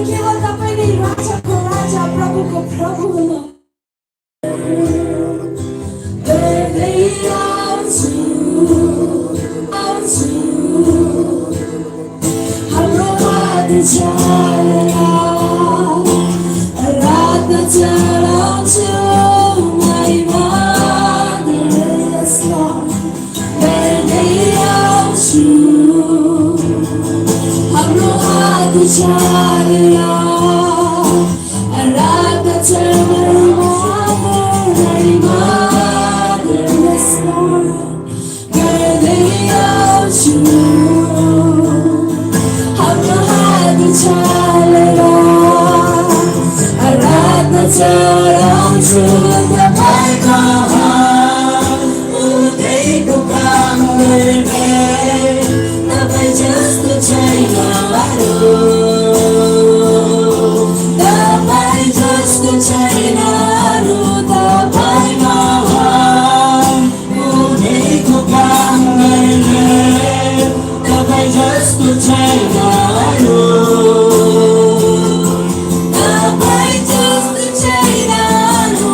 केवल तपाईँ नै राजाको राजा प्रभुको प्रभु हुनुहुन्छ। गर्दै आउँछु हाम्रो हात छाडेर आराधना चढाउँछु महिमा Yes, Lord. गर्दै आउँछु हाम्रो हात छाडेर आराधना चढाउँछु महिमा Yes, Lord. गर्दै आउँछु हाम्रो हात छाडेर आराधना चढाउँछु तपाईँको उठेको काम गर्ने तपाईँ जस्तो छैन अरू तपाईँ जस्तो छैन अरू तपाईँको उठेको काम गर्ने तपाईँ जस्तो छैन अरू तपाईँ जस्तो छैन अरू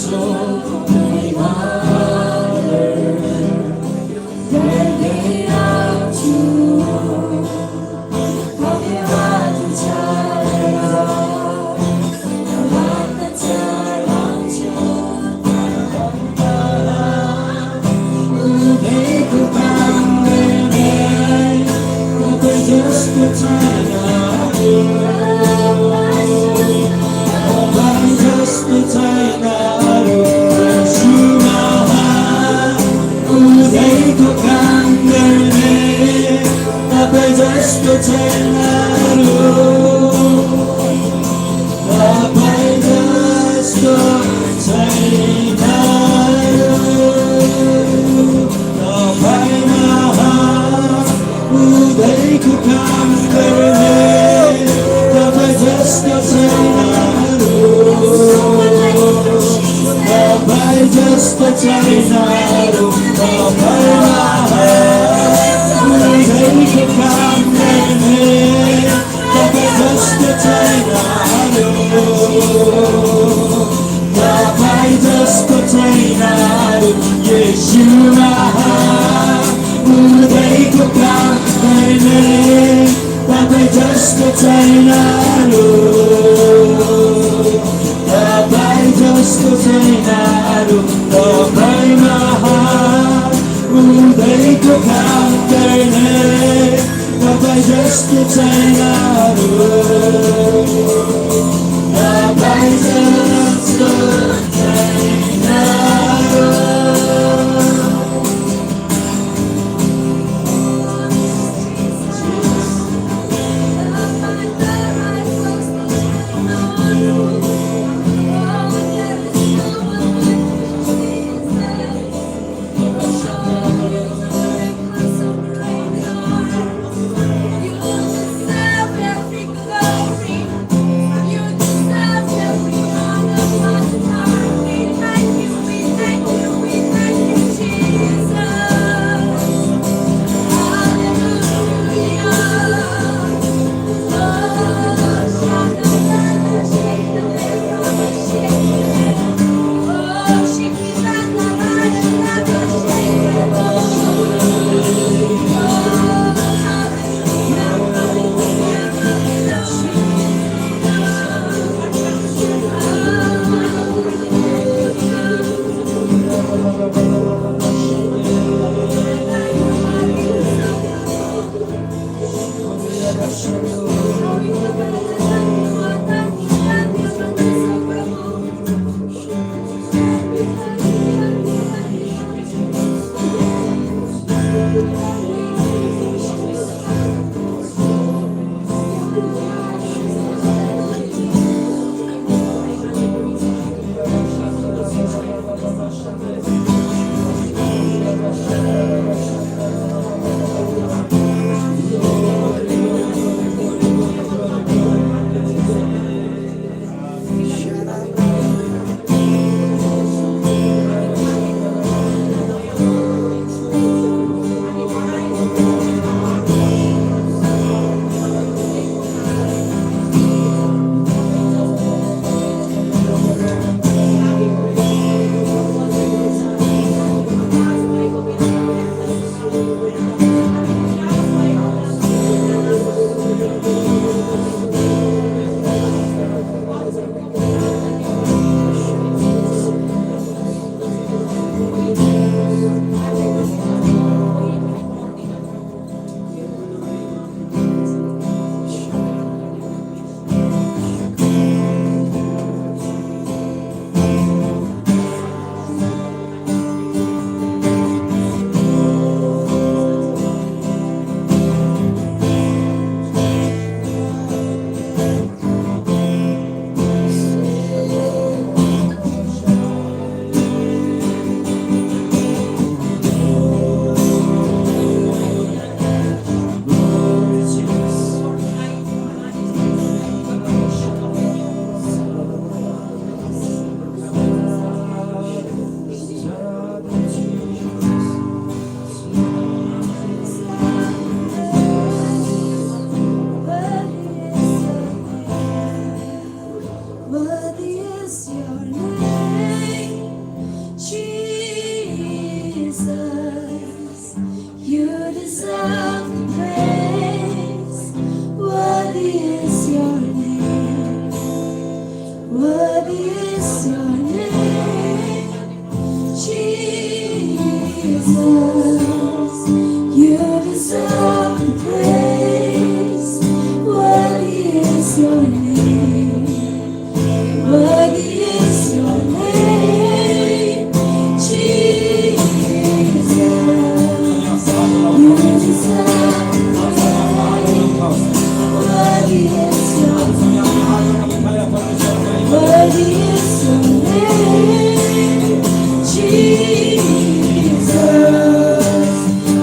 나의 마음을 내게 주어 거기 와도 잘해라 너만나 잘만져 우리 그 밤내내 너를 just the time 너만 just the time 나를 예수나와 우리 그 밤내내 너를 just the time 나를 너를 just the time 나를 우리 그 밤내내 너를 just the time 나를 너를 just the time 나를 우리 그 밤내내 너를 just the time 나를 너를 just the time 나를 예수나 우리 그 밤내내 너를 just the time 나를 너를 just the time 나를 너를 Worthy is your name, Jesus. You deserve praise. Worthy is your name. Worthy is your name, Jesus.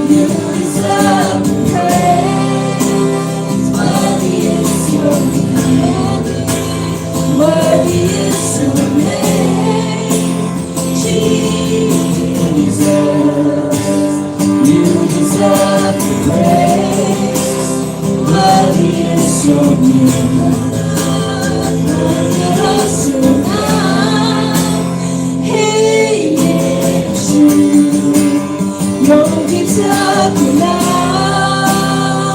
You deserve praise. Worthy is your name. Worthy is your name, Jesus. You deserve praise.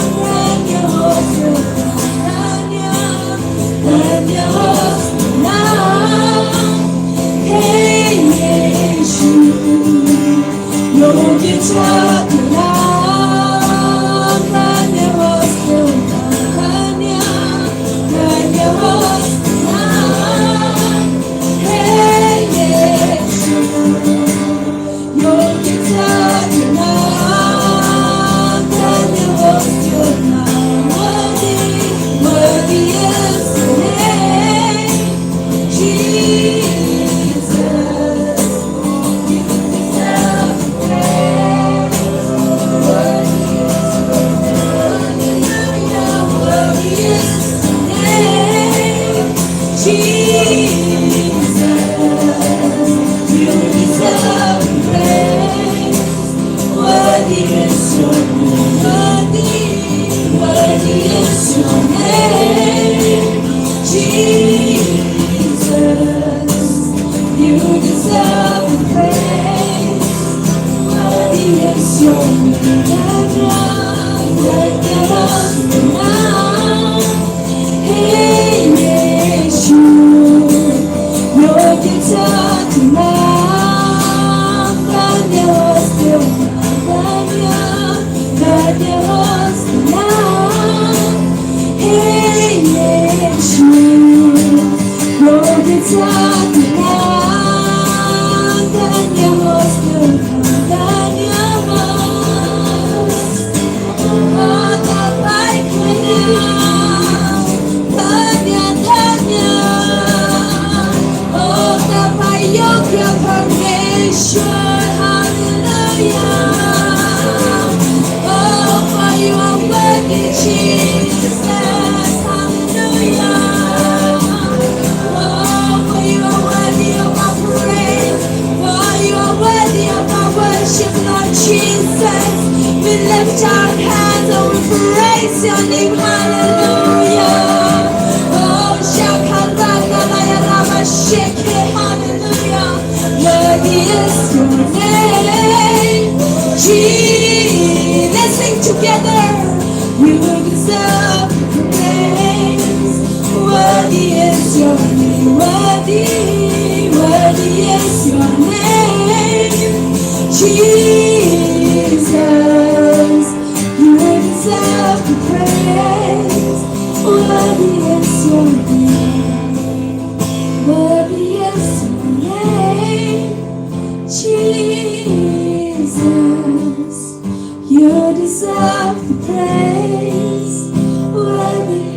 Worthy is your name.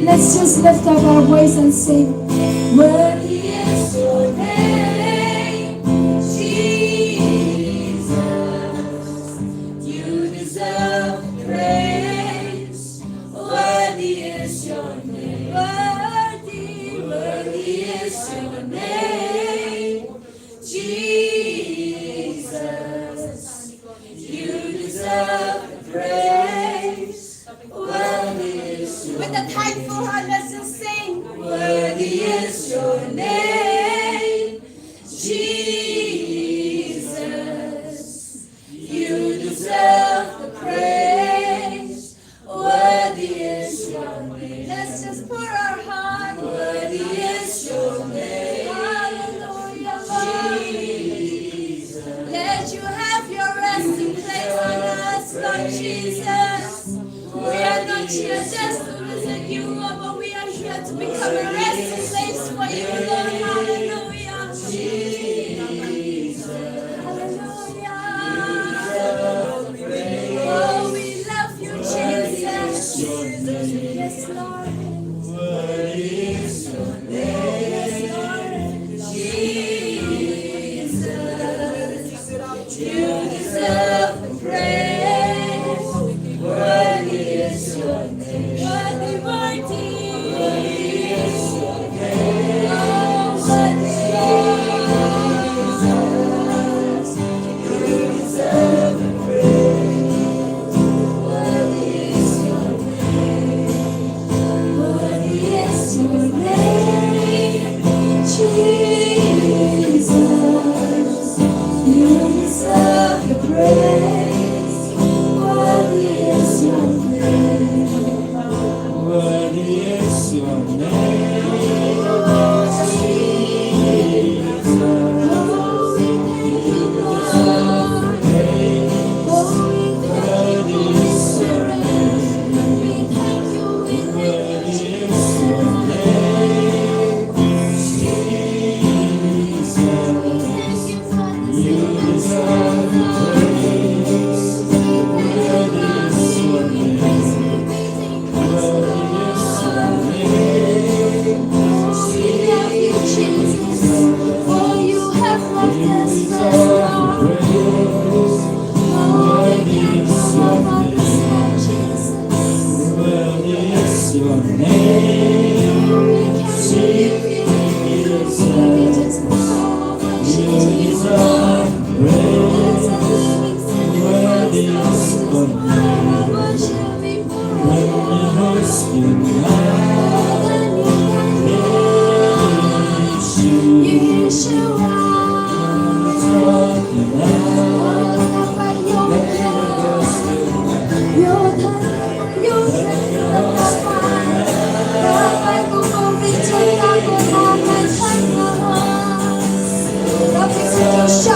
Let's just lift up our voice and sing. Worthy is your name, Jesus. You deserve praise. Worthy is your name. Worthy is your name, Jesus. You deserve praise. Worthy is your name. With a thankful heart, let's just sing. Worthy is your name, Jesus. You deserve the praise. Worthy is your name. Let's just pour our heart. Worthy is your name. Hallelujah, Lord. Jesus. Let you have your resting place on us, Lord Jesus. We are not here just to visit you, Lord, but we are here to become a resting place for you, Lord.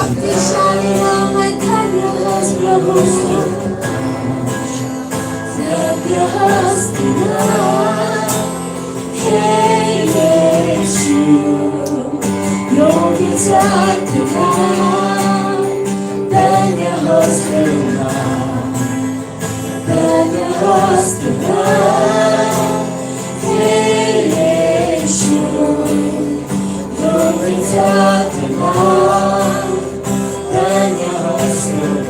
Di siya ay kanyahas lahos nagrahas na kay Yesu yung isang tuhan kanyahas na kanyahas na kay Yesu yung isang tuhan kanyahas na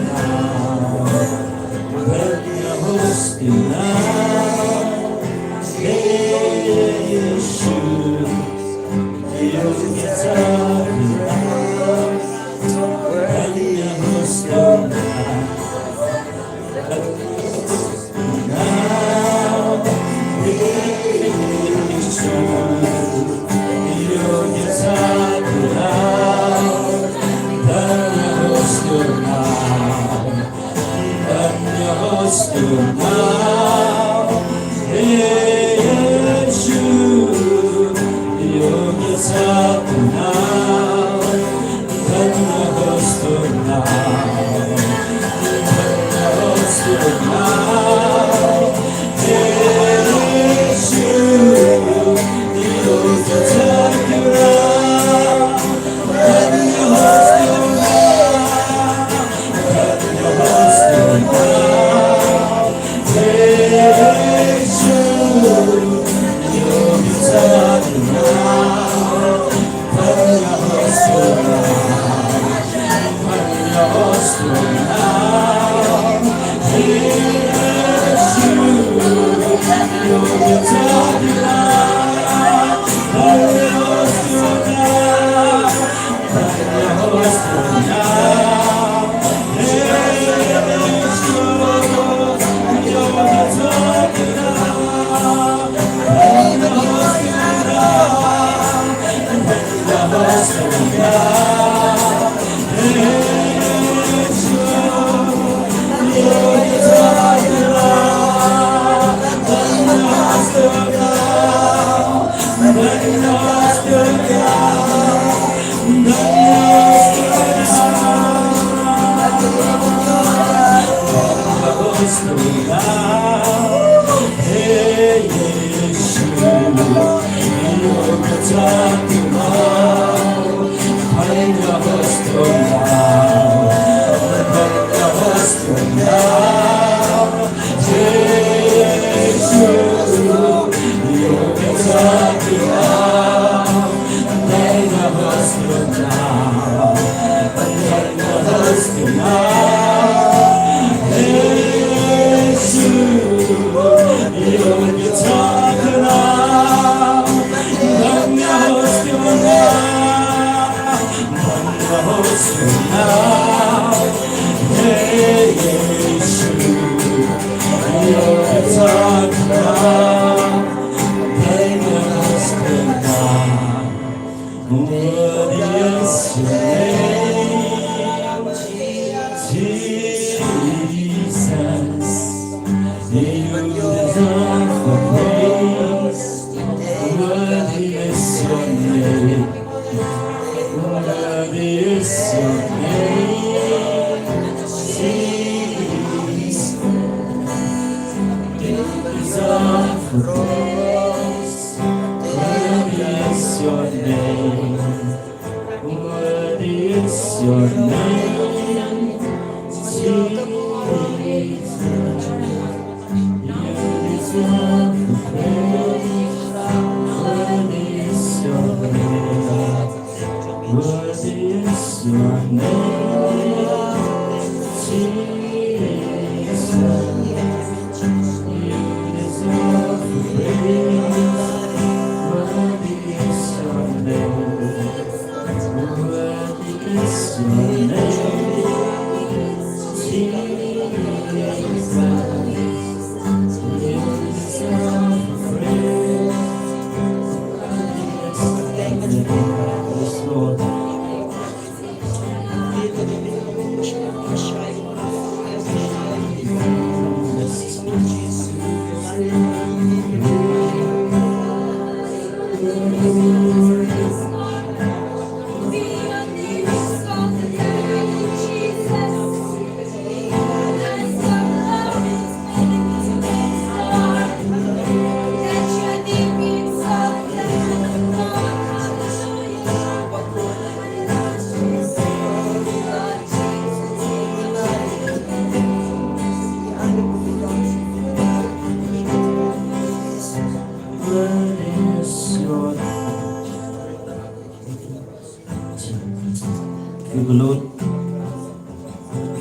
you glory.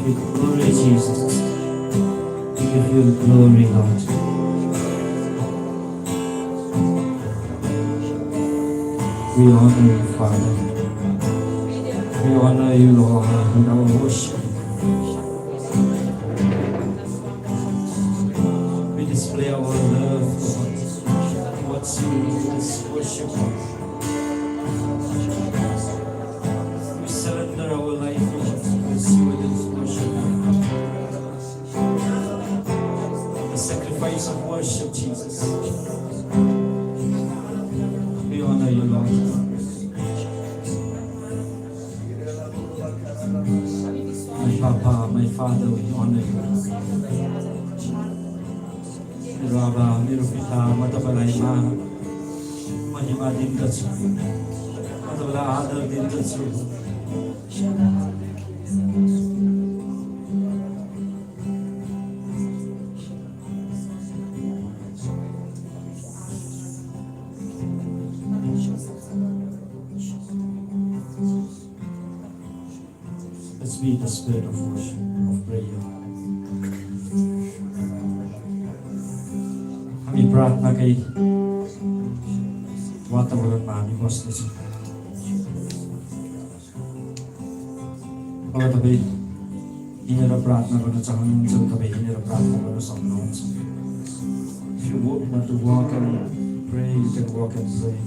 We glory, Jesus. We give you glory, Lord. We honor you, Father. We honor you, Lord, with our worship. We display our love, Lord, towards you in this worship. We surrender our life, Lord, towards you in this worship. The sacrifice of worship, Jesus. We honor you, Lord. My Papa, my Father, we honor you. मेरो आबा, मेरो पिता, म तपाईलाई महिमा दिन्दछु, म तपाईलाई आदर दिन्दछु। Let's be the spirit of worship, of prayer. हामी प्रार्थनाकै वातावरणमा हामी बस्नेछौँ। अब तपाईँ हिँडेर प्रार्थना गर्न चाहनुहुन्छ भने तपाईँ हिँडेर प्रार्थना गर्न सक्नुहुन्छ। If you want to walk and pray, you can walk and pray.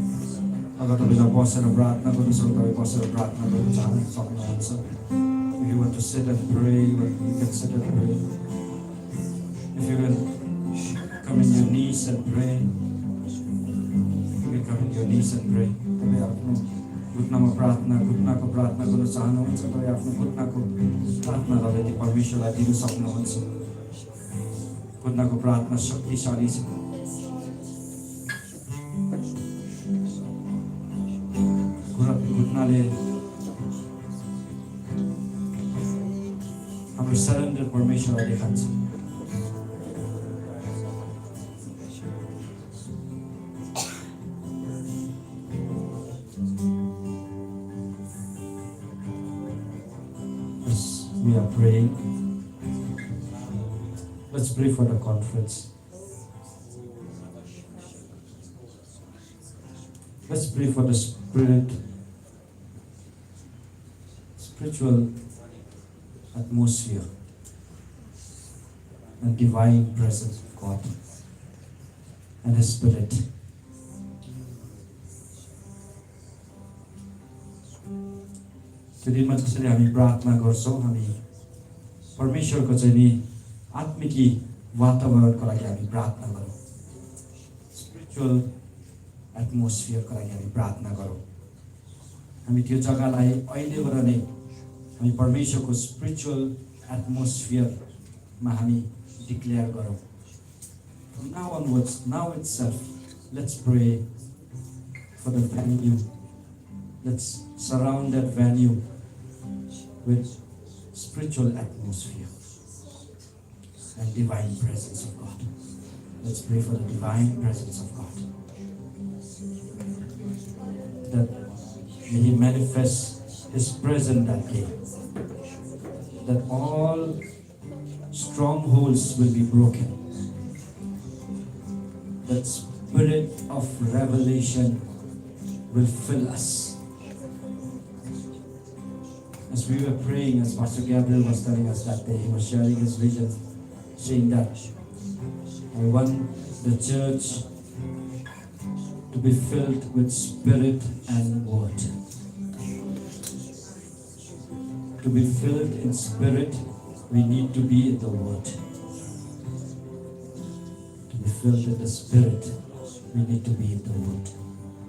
अगर तपाईँलाई बसेर प्रार्थना गर्नु छ भने तपाईँ बसेर प्रार्थना गर्न सक्नुहुन्छ। If you want to sit and pray, you can sit and pray. If you can come in your knees and pray, you can come in your knees and pray. तपाईँ आफ्नो घुट्नामा घुट्नाको प्रार्थना गर्न चाहनुहुन्छ, तपाईँ आफ्नो घुट्नाको प्रार्थनालाई यदि परमेश्वरलाई दिन सक्नुहुन्छ। घुट्नाको प्रार्थना शक्तिशाली छ। घुट्नाले हाम्रो सरेन्डर परमेश्वरलाई देखान्छ। We are praying. Let's pray for the conference. Let's pray for the spiritual atmosphere and divine presence of God and His Spirit. त्यो दिनमा जसरी हामी प्रार्थना गर्छौँ, हामी परमेश्वरको चाहिँ नि आत्मिकी वातावरणको लागि हामी प्रार्थना गरौँ। स्पिरिचुअल एटमोस्फियरको लागि हामी प्रार्थना गरौँ। हामी त्यो जग्गालाई अहिलेबाट नै हामी परमेश्वरको स्पिरिचुअल एटमोस्फियरमा हामी डिक्लेयर गरौँ। From now onwards, now itself, let's pray for the venue. Let's surround that venue with spiritual atmosphere and divine presence of God. Let's pray for the divine presence of God. That may He manifest His presence that day. That all strongholds will be broken. That spirit of revelation will fill us. As we were praying, as Pastor Gabriel was telling us that day, he was sharing his vision, saying that I want the church to be filled with spirit and word. To be filled in spirit, we need to be in the word. To be filled in the spirit, we need to be in the word,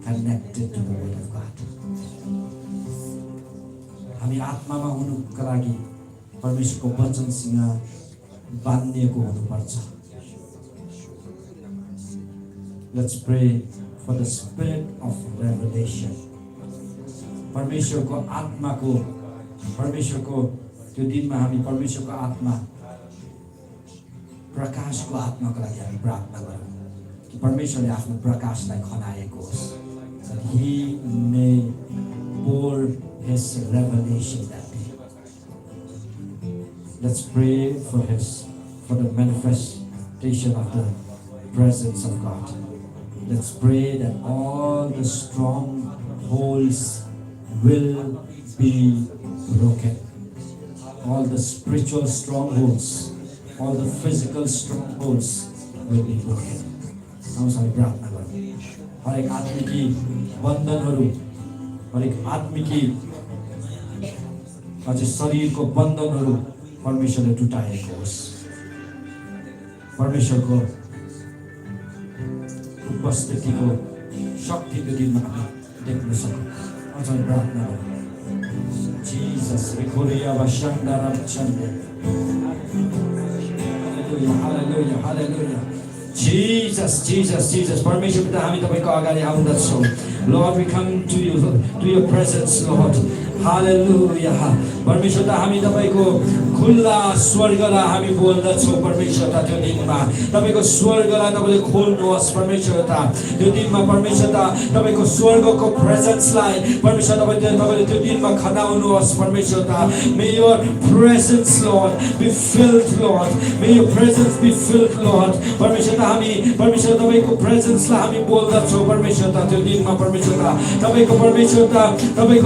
connected to the word of God. हामी आत्मामा हुनुका लागि परमेश्वरको वचनसँग बाँधिएको हुनुपर्छ। Let's pray for the spirit of revelation. परमेश्वरको आत्माको त्यो दिनमा हामी परमेश्वरको आत्मा प्रकाशको आत्माको लागि हामी प्रार्थना गरौँ कि परमेश्वरले आफ्नो प्रकाशलाई खनाएको होस्। That He may pour His His revelation that day. Let's pray for the manifestation of the presence of God. Let's pray that all the strongholds will be broken. All the spiritual strongholds, all the physical strongholds will be broken. हम सबै प्रार्थना गरौँ। हरेक आत्मिकी बन्धनहरू, हरेक आत्मिकी अझै शरीरको बन्धनहरू परमेश्वरले टुटाएको होस्। परमेश्वरको उपस्थितिको शक्तिको दिनमा देख्न सकौँ। हम सबै प्रार्थना गरौँ। Jesus, Rikoria Bashandara Chande. Hallelujah, hallelujah, hallelujah. Jesus, Jesus, Jesus. Permission पिता हामी तपाईको अगाडि आउँदछौँ. Lord, we come to you, to your presence, Lord. Hallelujah. परमेश्वर हामी तपाईको खुल्ला स्वर्गलाई हामी बोल्दछौँ परमेश्वर त्यो दिनमा तपाईको स्वर्गलाई तपाईले खोल्नुहोस् परमेश्वर त्यो दिनमा परमेश्वर तपाईको स्वर्गको प्रेजेन्सलाई परमेश्वर तपाईले त्यो दिनमा खनाउनुहोस् परमेश्वर May your presence, Lord, be filled, Lord. May your presence be filled, Lord. परमेश्वर हामी परमेश्वर तपाईको प्रेजेन्सलाई हामी बोल्दछौँ परमेश्वर त्यो दिनमा परमेश्वर तपाईको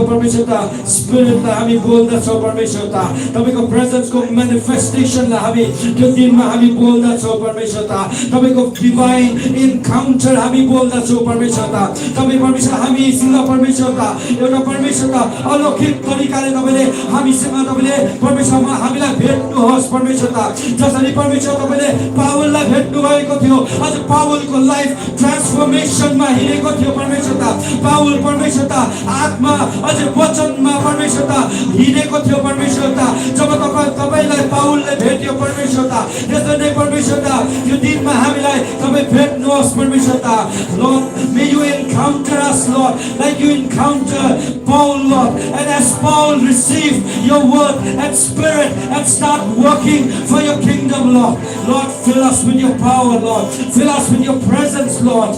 परमेश्वर स्पिरिटलाई हामी बोल्दछौँ परमेश्वर तपाईको प्रेजेन्सको म्यानिफेस्टेसनलाई हामी त्यो दिनमा हामी बोल्दछौँ परमेश्वर तपाईको डिभाइन इन्काउन्टर हामी बोल्दछौँ परमेश्वर तपाई परमेश्वर हामीसँग परमेश्वर एउटा परमेश्वर अलौकिक तरिकाले तपाईले हामीसँग तपाईले परमेश्वरमा हामीलाई भेट्नुहोस् परमेश्वर जसरी परमेश्वर तपाईले पावललाई भेट्नु भएको थियो अझ पावलको लाइफ ट्रान्सफर्मेसनमा हिँडेको थियो परमेश्वर पावल परमेश्वर आत्मा अझ वचनमा परमेश्वर हिँडेको थियो परमेश्वर जब तपाईलाई पावलले भेट्यो परमेश्वर त्यसैले परमेश्वर यो दिनमा हामीलाई तपाई भेट्नुहोस् परमेश्वर Lord, may you encounter us, Lord, like you encounter Paul, Lord, and as Paul received your word and spirit and start working for your kingdom, Lord. Lord, fill us with your power, Lord. Fill us with your presence, Lord.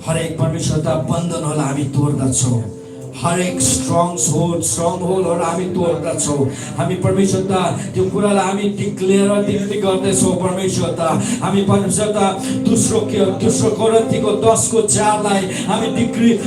हरेक परमेश्वरका बन्धनहरूलाई हामी तोड्दछौँ हरेक स्ट्रङहोल्डहरू हामी तोड्दछौँ हामी परमेश्वरता त्यो कुरालाई हामी declare गर्दैछौँ परमेश्वरता हामी परमेश्वरता दोस्रो कोरिन्थीको 10:4लाई हामी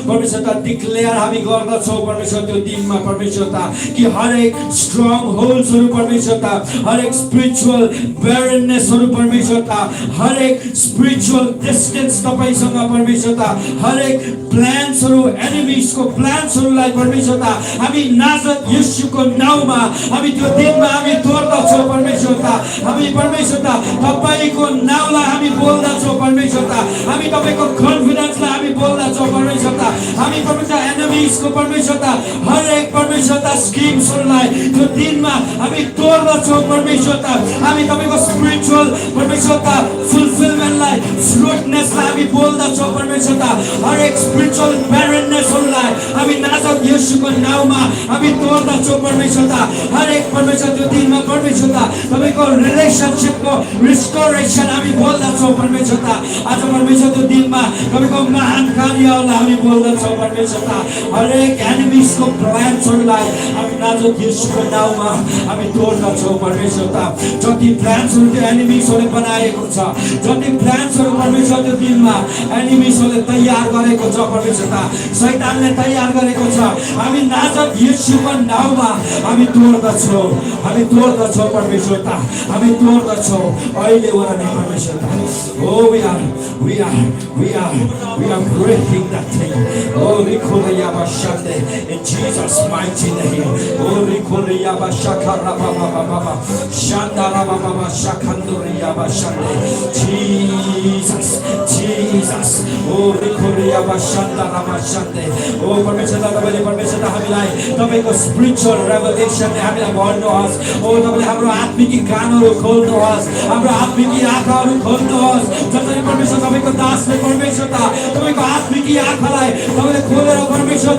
परमेश्वरता डिक्लेयर हामी गर्दछौँ परमेश्वर त्यो दिनमा परमेश्वरता कि हरेक स्ट्रङहोल्डहरू परमेश्वरता हरेक स्पिरिचुअल ब्यारनेसहरू परमेश्वरता हरेक स्पिरिचुअल डिस्टेन्स तपाईसँग परमेश्वरता हरेक प्लान्सहरू एनिमीजको प्लान्सहरूलाई परमेश्वरता हामी नाजरेथ येशूको नाउँमा हामी त्यो दिनमा हामी तोड्दछौँ परमेश्वरता हामी परमेश्वरता तपाईको नाउँलाई हामी बोल्दछौँ परमेश्वरता हामी तपाईको कन्फिडेन्सलाई हामी बोल्दछौँ परमेश्वरता हामी परमेश्वर एनिमीजको परमेश्वरता हरेक परमेश्वरता स्किम्सहरूलाई त्यो दिनमा हामी तोड्दछौँ परमेश्वरता हामी तपाईको स्पिरिचुअल परमेश्वरता फुलफिलमेन्टलाई फ्रुटनेसलाई हामी बोल्दछौँ परमेश्वरता हरेक स्पिरिचुअल ब्यारनेसहरूलाई हामी नाजरेथ येशूको नाउँमा हामी तोड्दछौँ परमेश्वरता हरेक परमेश्वर त्यो दिनमा परमेश्वरता तपाईको रिलेसनशिपको रिस्टोरेसन हामी बोल्दछौँ परमेश्वरता आज परमेश्वर त्यो दिनमा तपाईको महान कार्यहरूलाई हामी बोल्दछौँ परमेश्वरता हरेक एनिमीजको प्लान्सहरूलाई हामी नाजरेथ येशूको नाउँमा हामी तोड्दछौँ परमेश्वरता जति प्लान्सहरू त्यो एनिमीजहरूले बनाएको छ जति प्लान्सहरू परमेश्वर त्यो दिनमा एनिमीजहरूले तयार गरेको छ परमेश्वरता शैतानले तयार गरेको छ हामी नाजरेथ येशूको नाउँमा हामी तोड्दछौँ परमेश्वरता हामी तोड्दछौँ अहिले वरा नै परमेश्वरता Oh, we are breaking that thing. Oh, Rikoria Bashande in Jesus' mighty name. Oh, Rikoria Bashakara Baba Shandara Baba Shakandoria Bashande. Jesus. Oh, Rikoria Bashandara Bashande. Oh, परमेश्वर तपाईँले परमेश्वर हामीलाई तपाईँको स्पिरिचुअल रेभलेसनले हामीलाई भर्नुहोस्। ओ तपाईँले हाम्रो आत्मिकी कानहरू खोल्नुहोस्, हाम्रो आत्मिकी आँखाहरू खोल्नुहोस्। जसरी परमेश्वर तपाईँको दासले परमेश्वर तपाईँको आत्मिकी आँखालाई तपाईँले खोलेर परमेश्वर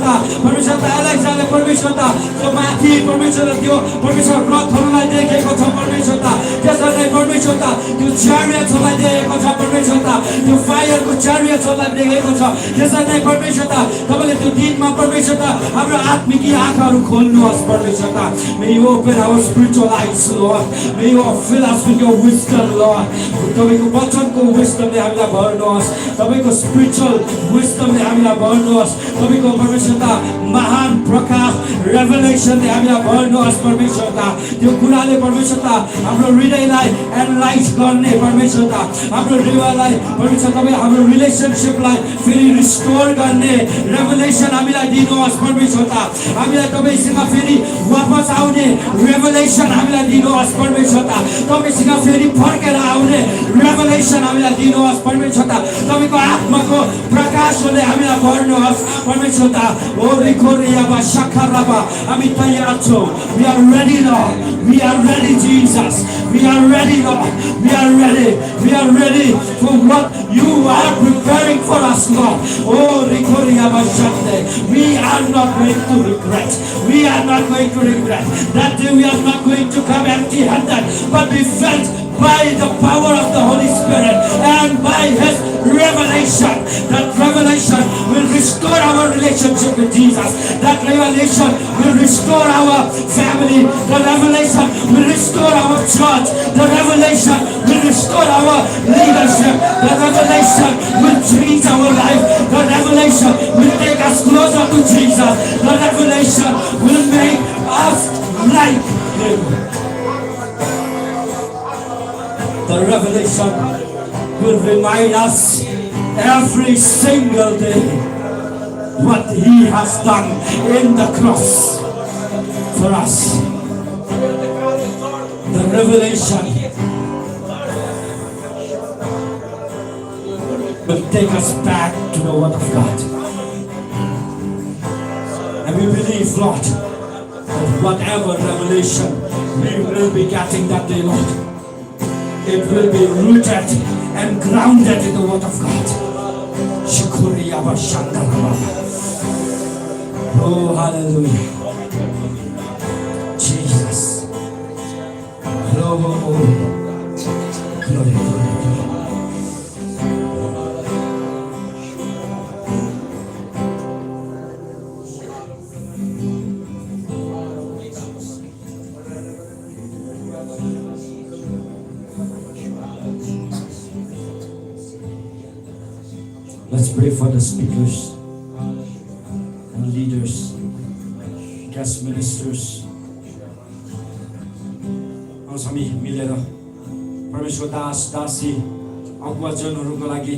एलेक्साले परमेश्वर त्यो माथि परमेश्वर त्यो परमेश्वर रथहरूलाई देखेको छ परमेश्वर त्यसरी परमेश्वर त्यो च्यारियट्सहरूलाई देखेको छ परमेश्वर त्यो फायरको च्यारियट्सहरूलाई देखेको छ। त्यसरी नै परमेश्वर तपाईँले त्यो दिनमा परमेश्वर हाम्रो आत्मिकी आँखाहरू खोल्नुहोस् परमेश्वर। May you open our spiritual eyes, Lord. May you fill us with your wisdom, Lord. तपाईँको वचनको विस्डमले हामीलाई भर्नुहोस्, तपाईँको स्पिरिचुअल विस्डमले हामीलाई भर्नुहोस्, तपाईँको परमेश्वर महान प्रकाश रेभलेसनले हामीलाई भर्नुहोस् परमेश्वर। त्यो कुराले परमेश्वर हाम्रो हृदयलाई एनालाइज गर्ने परमेश्वर, हाम्रो हृदयलाई परमेश्वर तपाईँ हाम्रो रिलेसनसिपलाई फेरि रिस्टोर गर्ने रेभलेसन हामीलाई दिनुहोस् परमेश्वर। हामीलाई तपाईँसँग फेरि वापस आउने रेभलेसन हामीलाई दिनुहोस् परमेश्वर। तपाईँसँग फेरि फर्केर आउने रेभलेसन हामीलाई दिनुहोस् परमेश्वर। तपाईँको आत्माको प्रकाशले हामीलाई भर्नुहोस् परमेश्वर। ओ रिकोरियाबा शाखाराबा हामी तयार छौँ। We are ready, Lord. We are ready, Jesus. We are ready, Lord. We are ready. We are ready for what you are preparing for us, Lord. Oh, rikoriyaba shande. We are not going to regret. We are not going to regret. That day we are not going to come empty-handed, but be filled by the power of the Holy Spirit and by His revelation. That revelation will restore our relationship with Jesus. That revelation will restore our family. The revelation will restore our church. The revelation will restore our leadership. The revelation will change our life. The revelation will take us closer to Jesus. The revelation will make us like Him. The revelation will remind us every single day what He has done in the cross for us. The revelation will take us back to the Word of God. And we believe, Lord, that whatever revelation we will be getting that day, Lord, it will be rooted and grounded in the Word of God. Oh, hallelujah. Jesus. Glory, glory, glory. Let's pray for the speakers and leaders, guest ministers. आउँछ हामी मिलेर परमेश्वर दास दासी अगुवाजनहरूको लागि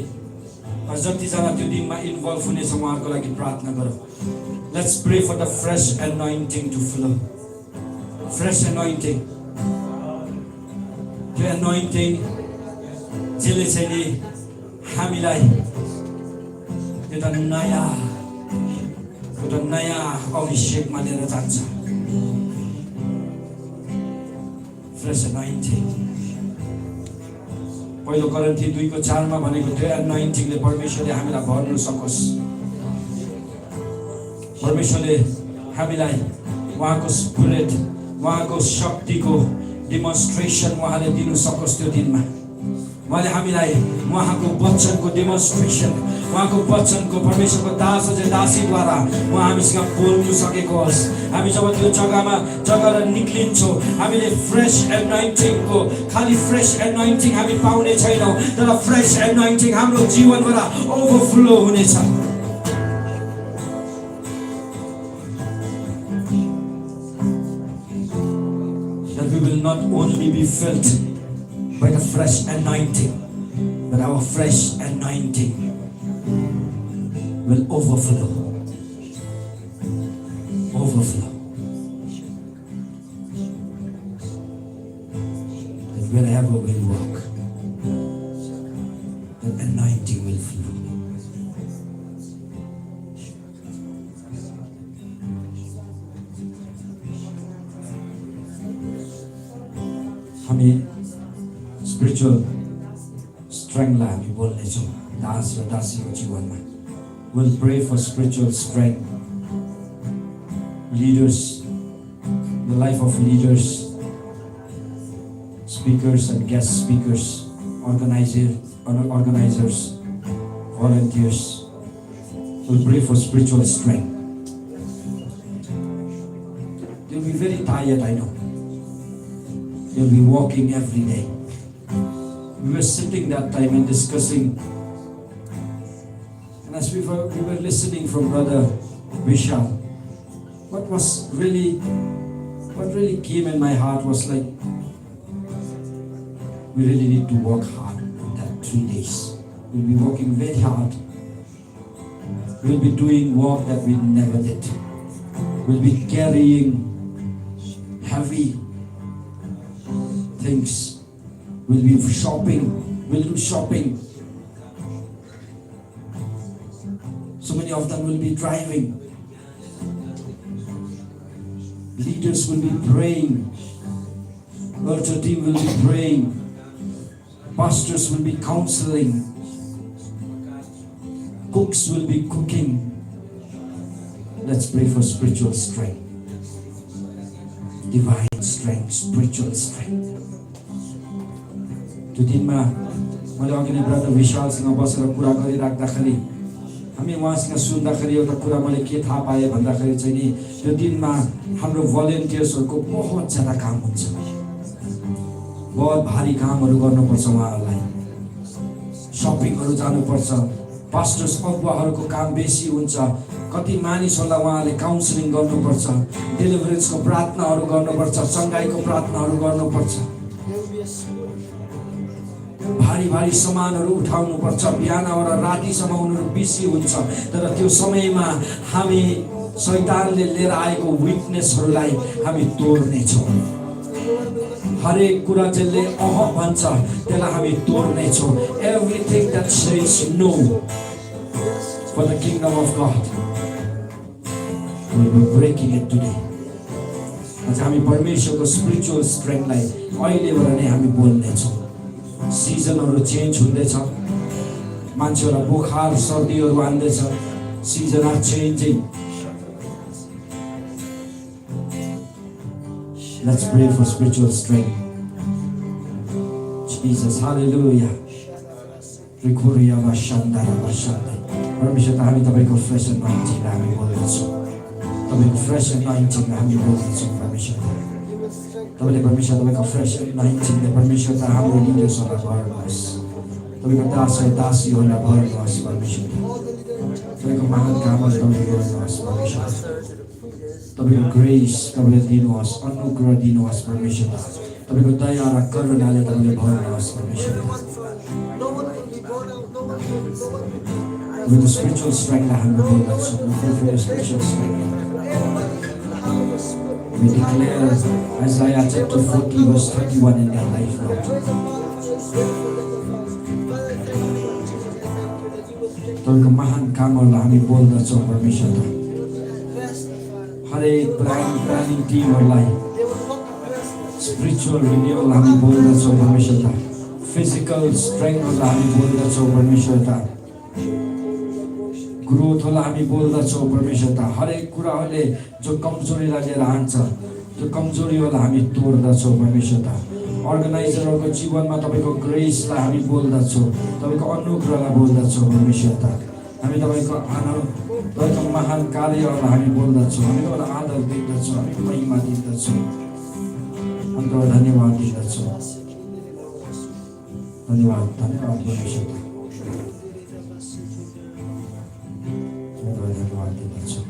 जतिजना त्यो दिनमा involve हुनेछ उहाँहरूको लागि प्रार्थना गरौँ. Let's pray for the fresh anointing to flow. Fresh anointing. त्यो anointing जसले चाहिँ नि हामीलाई एउटा नयाँ अभिषेकमा लिएर जान्छ. Fresh anointing. पहिलो कोरिन्थी 2:4 भनेको त्यो anointingले परमेश्वरले हामीलाई भर्न सकोस्. परमेश्वरले हामीलाई उहाँको स्पिरिट, उहाँको शक्तिको डेमोन्स्ट्रेसन उहाँले दिनु सकोस् त्यो दिनमा. उहाँले हामीलाई उहाँको वचनको डेमोन्स्ट्रेसन, उहाँको वचनको परमेश्वरको दास अझै दासीद्वारा उहाँ हामीसँग बोल्नु सकेको होस्. हामी जब त्यो जग्गाबाट निक्लिन्छौँ हामीले फ्रेस एनोइन्टिङको खालि फ्रेस एनोइन्टिङ हामी पाउने छैनौँ, तर फ्रेस एनोइन्टिङ हाम्रो जीवनबाट ओभरफ्लो हुनेछ. That we will not only be filled by the fresh anointing, but our fresh anointing will overflow. Overflow. That wherever we walk, the anointing will flow. हामी स्पिरिचुअल स्ट्रेङ्थलाई हामी बोल्नेछौँ दास र दासीको जीवनमा. We'll pray for spiritual strength. Leaders, the life of leaders, speakers and guest speakers, organizers, volunteers. We'll pray for spiritual strength. You'll be very tired, I know. You'll be walking every day. We were sitting that time and discussing, and as we were listening from Brother Vishal, what really came in my heart was like, we really need to work hard in that 3 days. We'll be working very hard. We'll be doing work that we never did. We'll be carrying heavy things. We'll be shopping. We'll do shopping. So many of them will be driving. Leaders will be praying. Altar team will be praying. Pastors will be counseling. Cooks will be cooking. Let's pray for spiritual strength. Divine strength, spiritual strength. त्यो दिनमा मैले अघि नै brother विशालसँग बसेर कुरा गरिराख्दाखेरि हामी उहाँसँग सुन्दाखेरि एउटा कुरा मैले के थाहा पाएँ भन्दाखेरि चाहिँ नि त्यो दिनमा हाम्रो भलिन्टियर्सहरूको बहुत ज्यादा काम हुन्छ. बहुत भारी कामहरू गर्नुपर्छ उहाँहरूलाई. सपिङहरू जानुपर्छ. पास्टर्स अगुवाहरूको काम बेसी हुन्छ. कति मानिसहरूलाई उहाँले काउन्सिलिङ गर्नुपर्छ. डेलिभरेन्सको प्रार्थनाहरू गर्नुपर्छ. चङ्गाइको प्रार्थनाहरू गर्नुपर्छ. भारी भारी सामानहरू उठाउनुपर्छ. बिहानबाट रातिसम्म उनीहरू बिसी हुन्छ. तर त्यो समयमा हामी शैतानले लिएर आएको विटनेसहरूलाई हामी तोड्नेछौँ. हरेक कुरा जसले भन्छ त्यसलाई हामी तोड्नेछौँ. Everything that says no for the kingdom of God, we will be breaking it today. आज हामी परमेश्वरको स्पिरिचुअल स्ट्रेङ्थलाई अहिलेबाट नै हामी बोल्नेछौँ. सिजनहरू चेन्ज हुँदैछ. मान्छेहरूलाई बुखार सर्दीहरू आउँदैछ. Season are changing. Let's pray for spiritual strength. Jesus, hallelujah. Rikuria Vashandara Vashande. Permission हामी तपाईको फ्रेश anointing हामी बोल्दैछौँ. तपाईको फ्रेश anointing हामी बोल्दैछौँ परमेश्वर. तपाईँले परमेश्वर तपाईँको फ्रेश anointingले परमेश्वर हाम्रो लिडर्सहरूलाई भर्नुहोस्. तपाईँको दास र दासीहरूलाई भर्नुहोस् परमेश्वर. तपाईँको महान कामहरू तपाईँले गर्नुहोस् परमेश्वर. तपाईँको ग्रेस तपाईँले दिनुहोस्. अनुग्रह दिनुहोस् परमेश्वर. तपाईँको दया र करुणाले तपाईँले भर्नुहोस् परमेश्वर. With the spiritual strength that we build up, so we pray for your spiritual strength. We declare Isaiah chapter 40 verse 31 in their life, Lord. तपाईँको महान कामहरूलाई हामी बोल्दछौँ परमेश्वर. हरेक प्लानिङ टिमहरूलाई स्पिरिचुअल रिन्युअल हामी बोल्दछौँ परमेश्वर. फिजिकल स्ट्रेङ्थहरूलाई हामी बोल्दछौँ परमेश्वर. ग्रोथहरूलाई हामी बोल्दछौँ परमेश्वर. हरेक कुराहरूले जो कमजोरीलाई लिएर आन्छ त्यो कमजोरीहरूलाई हामी तोड्दछौँ परमेश्वर. अर्गनाइजरहरूको जीवनमा तपाईँको ग्रेसलाई हामी बोल्दछौँ. तपाईँको अनुग्रहलाई बोल्दछौँ परमेश्वर. हामी तपाईँको महान कार्यहरूलाई हामी बोल्दछौँ. हामी तपाईँलाई आदर दिँदछौँ. हामी महिमा दिँदछौँ. हामी तपाईँलाई धन्यवाद दिँदछौँ. धन्यवाद धन्यवाद परमेश्वर. धन्यवाद दिँदछौँ.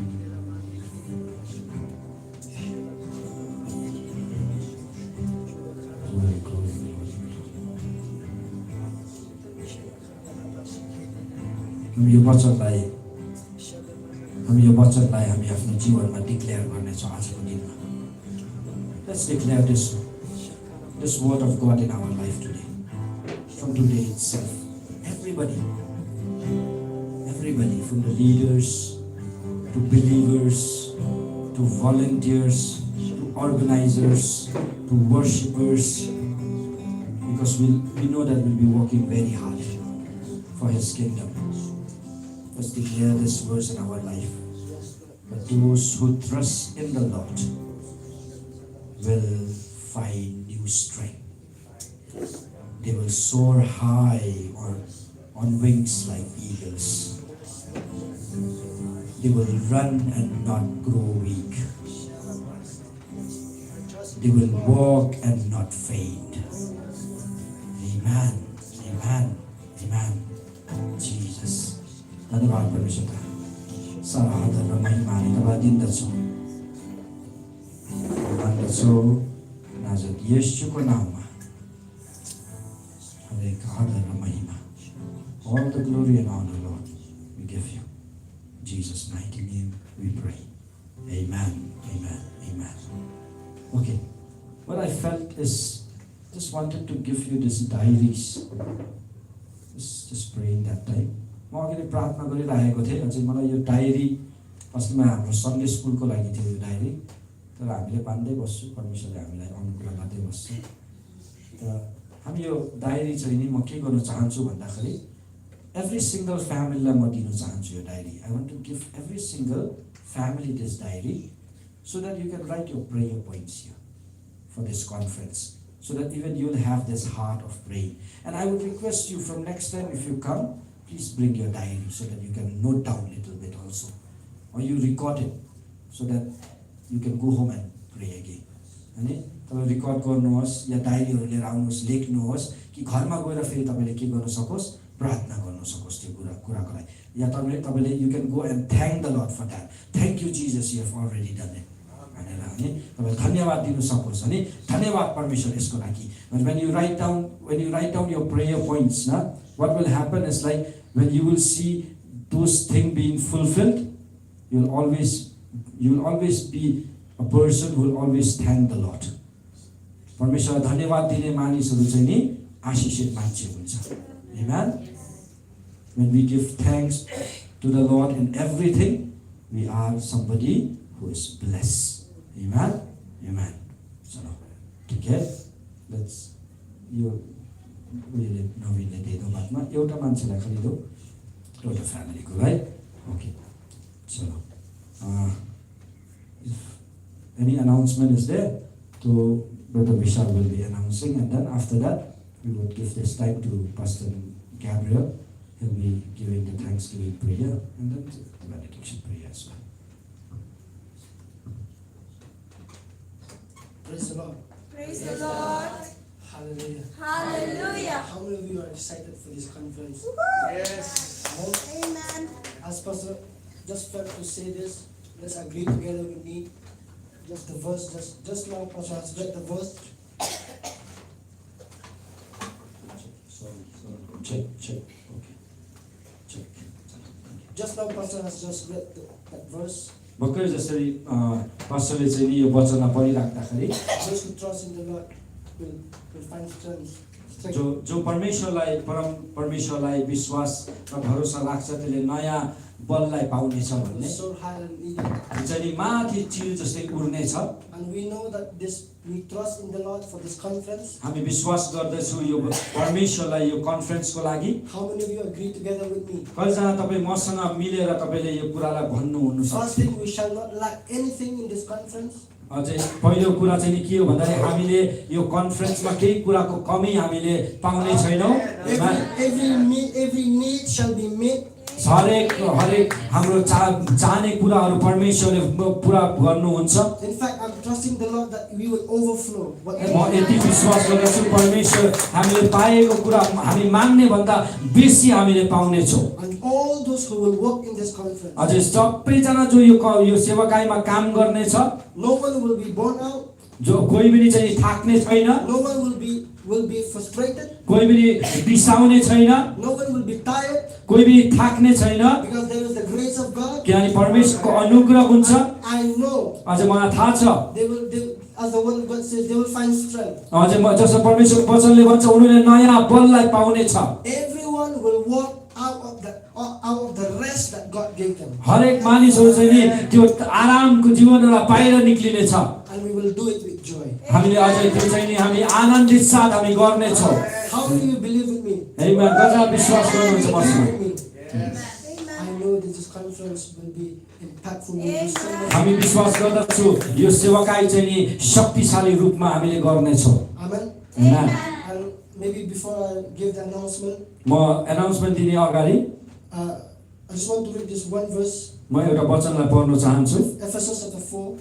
हामी यो वचनलाई हामी आफ्नो जीवनमा डिक्लेयर गर्नेछौँ आजको दिनमा. Let's declare this word of God in our life today. From today itself, everybody, from the leaders to believers to volunteers to organizers to worshippers, because we know that we'll be working very hard for His kingdom. Let's declare this verse in our life. But those who trust in the Lord will find new strength. They will soar high on wings like eagles. They will run and not grow weak. They will walk and not faint. Amen. Amen. Amen. Jesus. धन्यवाद परमेश्वर सारा आदर र महिमा हामी तपाईलाई दिन्दछौँ भन्दछौँ Nazareth येशूको नाममा हरेक आदर र महिमा all the glory and honor Lord we give you in Jesus mighty name we pray amen amen amen okay what I felt is just wanted to give you this diaries just pray in that time म अघि प्रार्थना गरिरहेको थिएँ अझै मलाई यो diary asthma हाम्रो Sunday स्कुलको लागि थियो यो डायरी तर हामीले बाँध्दै बस्छु परमेश्वरले हामीलाई अनुकूल गर्दै बस्छ र हामी यो डायरी चाहिँ नि म के गर्न चाहन्छु भन्दाखेरि एभ्री सिंगल फ्यामिलीलाई म दिन चाहन्छु यो diary I want to give every single family this diary so that you can write your prayer points here for this conference so that even you'll have this heart of praying. And I would request you from next time if you come, please bring your diary so that you can note down a little bit also. Or you record it so that you can go home and pray again. And तपाईले record गर्नुहोस् या डायरीहरु लिएर आउनुहोस् लेख्नुहोस् कि घरमा गएर फेरि तपाईले के गर्न सकोस् प्रार्थना गर्न सकोस् त्यो कुराको लागि या तपाईले you can go and thank the Lord for that. Thank you Jesus, you have already done it. भनेर अनि तपाईले धन्यवाद दिन सकोस् अनि धन्यवाद परमेश्वर यसको लागि. But when you write down your prayer points, what will happen is like when you will see those things being fulfilled, you will always be a person who will always thank the Lord. परमेश्वर धन्यवाद दिने मानिसहरु चाहिँ नि आशीषित मान्छे हुन्छ. Amen. When we give thanks to the Lord in everything, we are somebody who is blessed. Amen. Amen. चलो ठीक है. Let's यो उहिले नवीनले दिएको बातमा एउटा मान्छेलाई खाली दो एउटा फ्यामिलीको है. ओके. चलो. If any announcement is there, so Brother Vishal will be announcing, and then after that we will give this time to Pastor Gabriel. He'll be giving the Thanksgiving prayer and then the benediction prayer as well. Praise the Lord. Praise the Lord. Hallelujah. Hallelujah. How many of you are excited for this conference? Yes. Amen. As Pastor just felt to say this, let's agree together with me. Just the verse, just now Pastor has read the verse. Sorry. Check. Okay. Check. Just now Pastor has just read that verse. भर्खरै जसरी पास्टरले चाहिँ नि यो वचनलाई पढिराख्दाखेरि Those who trust in the Lord will find strength. जो परमेश्वरलाई विश्वास र भरोसा राख्छ त्यसले नयाँ बललाई पाउनेछ भन्ने So high and eager. चाहिँ माथि चिल जस्तै उड्ने छ. And we know that we trust in the Lord for this conference. हामी विश्वास गर्दछौँ यो परमेश्वरलाई यो कन्फरेन्सको लागि. How many of you agree together with me? कतिजना तपाईँ मसँग मिलेर तपाईले यो कुरालाई भन्नु हुनु सक्छ. First thing, we shall not lack anything in this conference. अझै पहिलो कुरा चाहिँ के हो भन्दाखेरि हामीले यो कन्फरेन्समा केही कुराको कमी हामीले पाउने छैनौँ. Every need shall be met. हरेक हाम्रो चाहने कुराहरू परमेश्वरले पुरा गर्नुहुन्छ. In fact, I'm trusting the Lord that we will overflow. म यति विश्वास गर्दछु परमेश्वर हामीले पाएको कुरा हामी माग्ने भन्दा बेसी हामीले पाउने छौँ. And all those who will work in this conference. अझै सबैजना जो यो सेवाकाईमा काम गर्ने छ. No one will be born out. जो कोही पनि चाहिँ थाक्ने छैन. No one will be frustrated. कोही पनि बिसाउने छैन. No one will be tired. कोही पनि थाक्ने छैन. Because there is the grace of God. किनभने परमेश्वरको अनुग्रह हुन्छ. I know. अझै मलाई थाहा छ. They as the word of God says, they will find strength. अझै जस्तो परमेश्वरको वचनले भन्छ उनीहरूले नयाँ बललाई पाउने छ. Everyone will walk out of the rest that God gave them. हरेक मानिसहरू चाहिँ नि त्यो आरामको जीवनबाट बाहिर निक्लिने छ. And we will do it with joy. हामीले अझै त्यो चाहिँ नि हामी आनन्दित साथ हामी गर्नेछौँ। How many of you believe with me? आमेन। कता विश्वास गर्नुहुन्छ मसँग? Believe with me. I know that this conference will be impactful. Will be so much. हामी विश्वास गर्दछु यो सेवाकाई चाहिँ नि शक्तिशाली रूपमा हामीले गर्नेछौँ। Amen. Amen। And maybe before I give the announcement, म एनाउन्समेन्ट दिने अगाडि I just want to read this one verse. म एउटा वचनलाई पढ्न चाहन्छु। Ephesians chapter 4.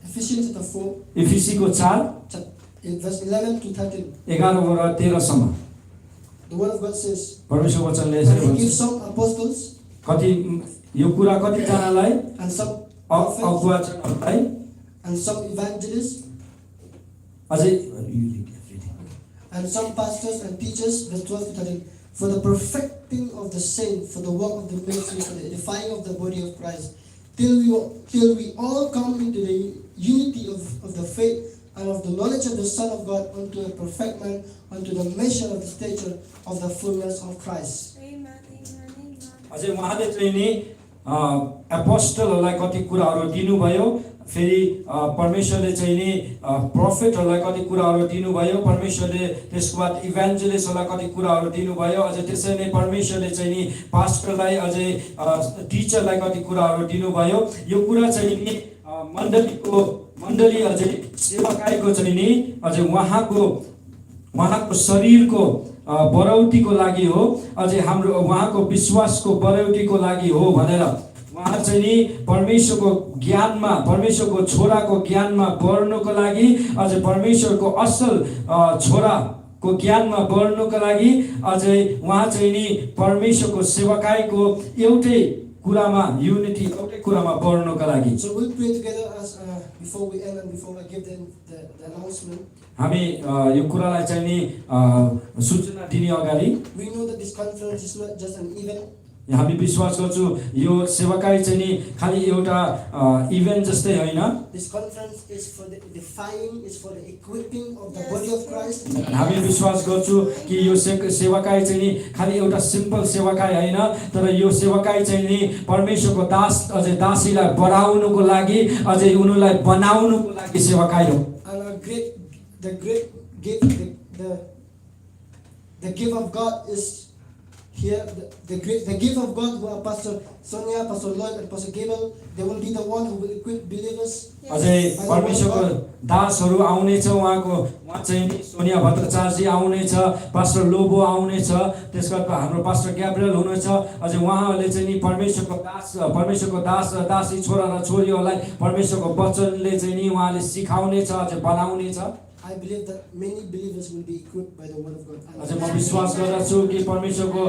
Ephesians chapter 4. इफिसीको 4 Verse 11 to 13. 11 र 13 सम्म The word of God says, परमेश्वर वचनले and यसरी he भन्छ, gives some apostles कति यो कुरा कतिजनालाई and some prophets अगुवाजनहरूलाई and some evangelists अझै and some pastors and teachers, verse 12 to 13, for the perfecting of the saint, for the work of the ministry, for the edifying of the body of Christ, till we all come into the unity of the faith and of the knowledge of the Son of God, unto a perfect man, unto the measure of the stature of the fullness of Christ. Amen, amen, amen. अझै उहाँले चाहिँ नि एपोस्टलहरूलाई कति कुराहरू दिनुभयो, फेरि परमेश्वरले चाहिँ नि प्रोफेटहरूलाई कति कुराहरू दिनुभयो, परमेश्वरले त्यसको बाद इभान्जेलिस्टहरूलाई कति कुराहरू दिनुभयो, अझै त्यसरी नै परमेश्वरले चाहिँ नि पास्टरलाई अझै टिचरलाई कति कुराहरू दिनुभयो। यो कुरा चाहिँ नि मण्डली अझै सेवाकाईको चाहिँ नि अझै उहाँको शरीरको बढाउटीको लागि हो, अझै हाम्रो उहाँको विश्वासको बढाउटीको लागि हो भनेर उहाँ चाहिँ नि परमेश्वरको ज्ञानमा, परमेश्वरको छोराको ज्ञानमा बढ्नुको लागि, अझै परमेश्वरको असल छोराको ज्ञानमा बढ्नुको लागि, अझै उहाँ चाहिँ नि परमेश्वरको सेवाकाईको एउटै कुरामा युनिटी, एउटै कुरामा बढ्नुको लागि। So we'll pray together as before we end and before I give them the announcement. हामी यो कुरालाई चाहिँ नि सूचना दिने अगाडि We know that this conference is not just an event. हामी विश्वास गर्छु यो सेवाकाई चाहिँ नि खालि एउटा इभेन्ट जस्तै होइन। This conference is for the edifying, is for the equipping of the body of Christ. हामी विश्वास गर्छु कि यो सेवाकाई चाहिँ नि खालि एउटा सिम्पल सेवाकाई होइन, तर यो सेवाकाई चाहिँ नि परमेश्वरको दास अझै दासीलाई बढाउनुको लागि, अझै उनीलाई बनाउनुको लागि सेवाकाई हो। And the great gift, the gift of God is here. The gift of God, who are Pastor Sonia, Pastor Lloyd, and Pastor Gable, they will be the one who will equip believers. अझै परमेश्वरको दासहरू आउनेछ, उहाँ चाहिँ नि सोनिया भट्टाचार्यजी आउनेछ, pastor Lobo आउनेछ, त्यसका बाद हाम्रो पास्टर ग्याब्रियल हुनुहुन्छ, अझै उहाँहरूले चाहिँ नि परमेश्वरको दास र दासी छोरा र छोरीहरूलाई परमेश्वरको वचनले चाहिँ नि उहाँले सिकाउनेछ, अझै बनाउनेछ। I believe that many believers will be equipped by the word of God. अझै म विश्वास गर्दछु कि परमेश्वरको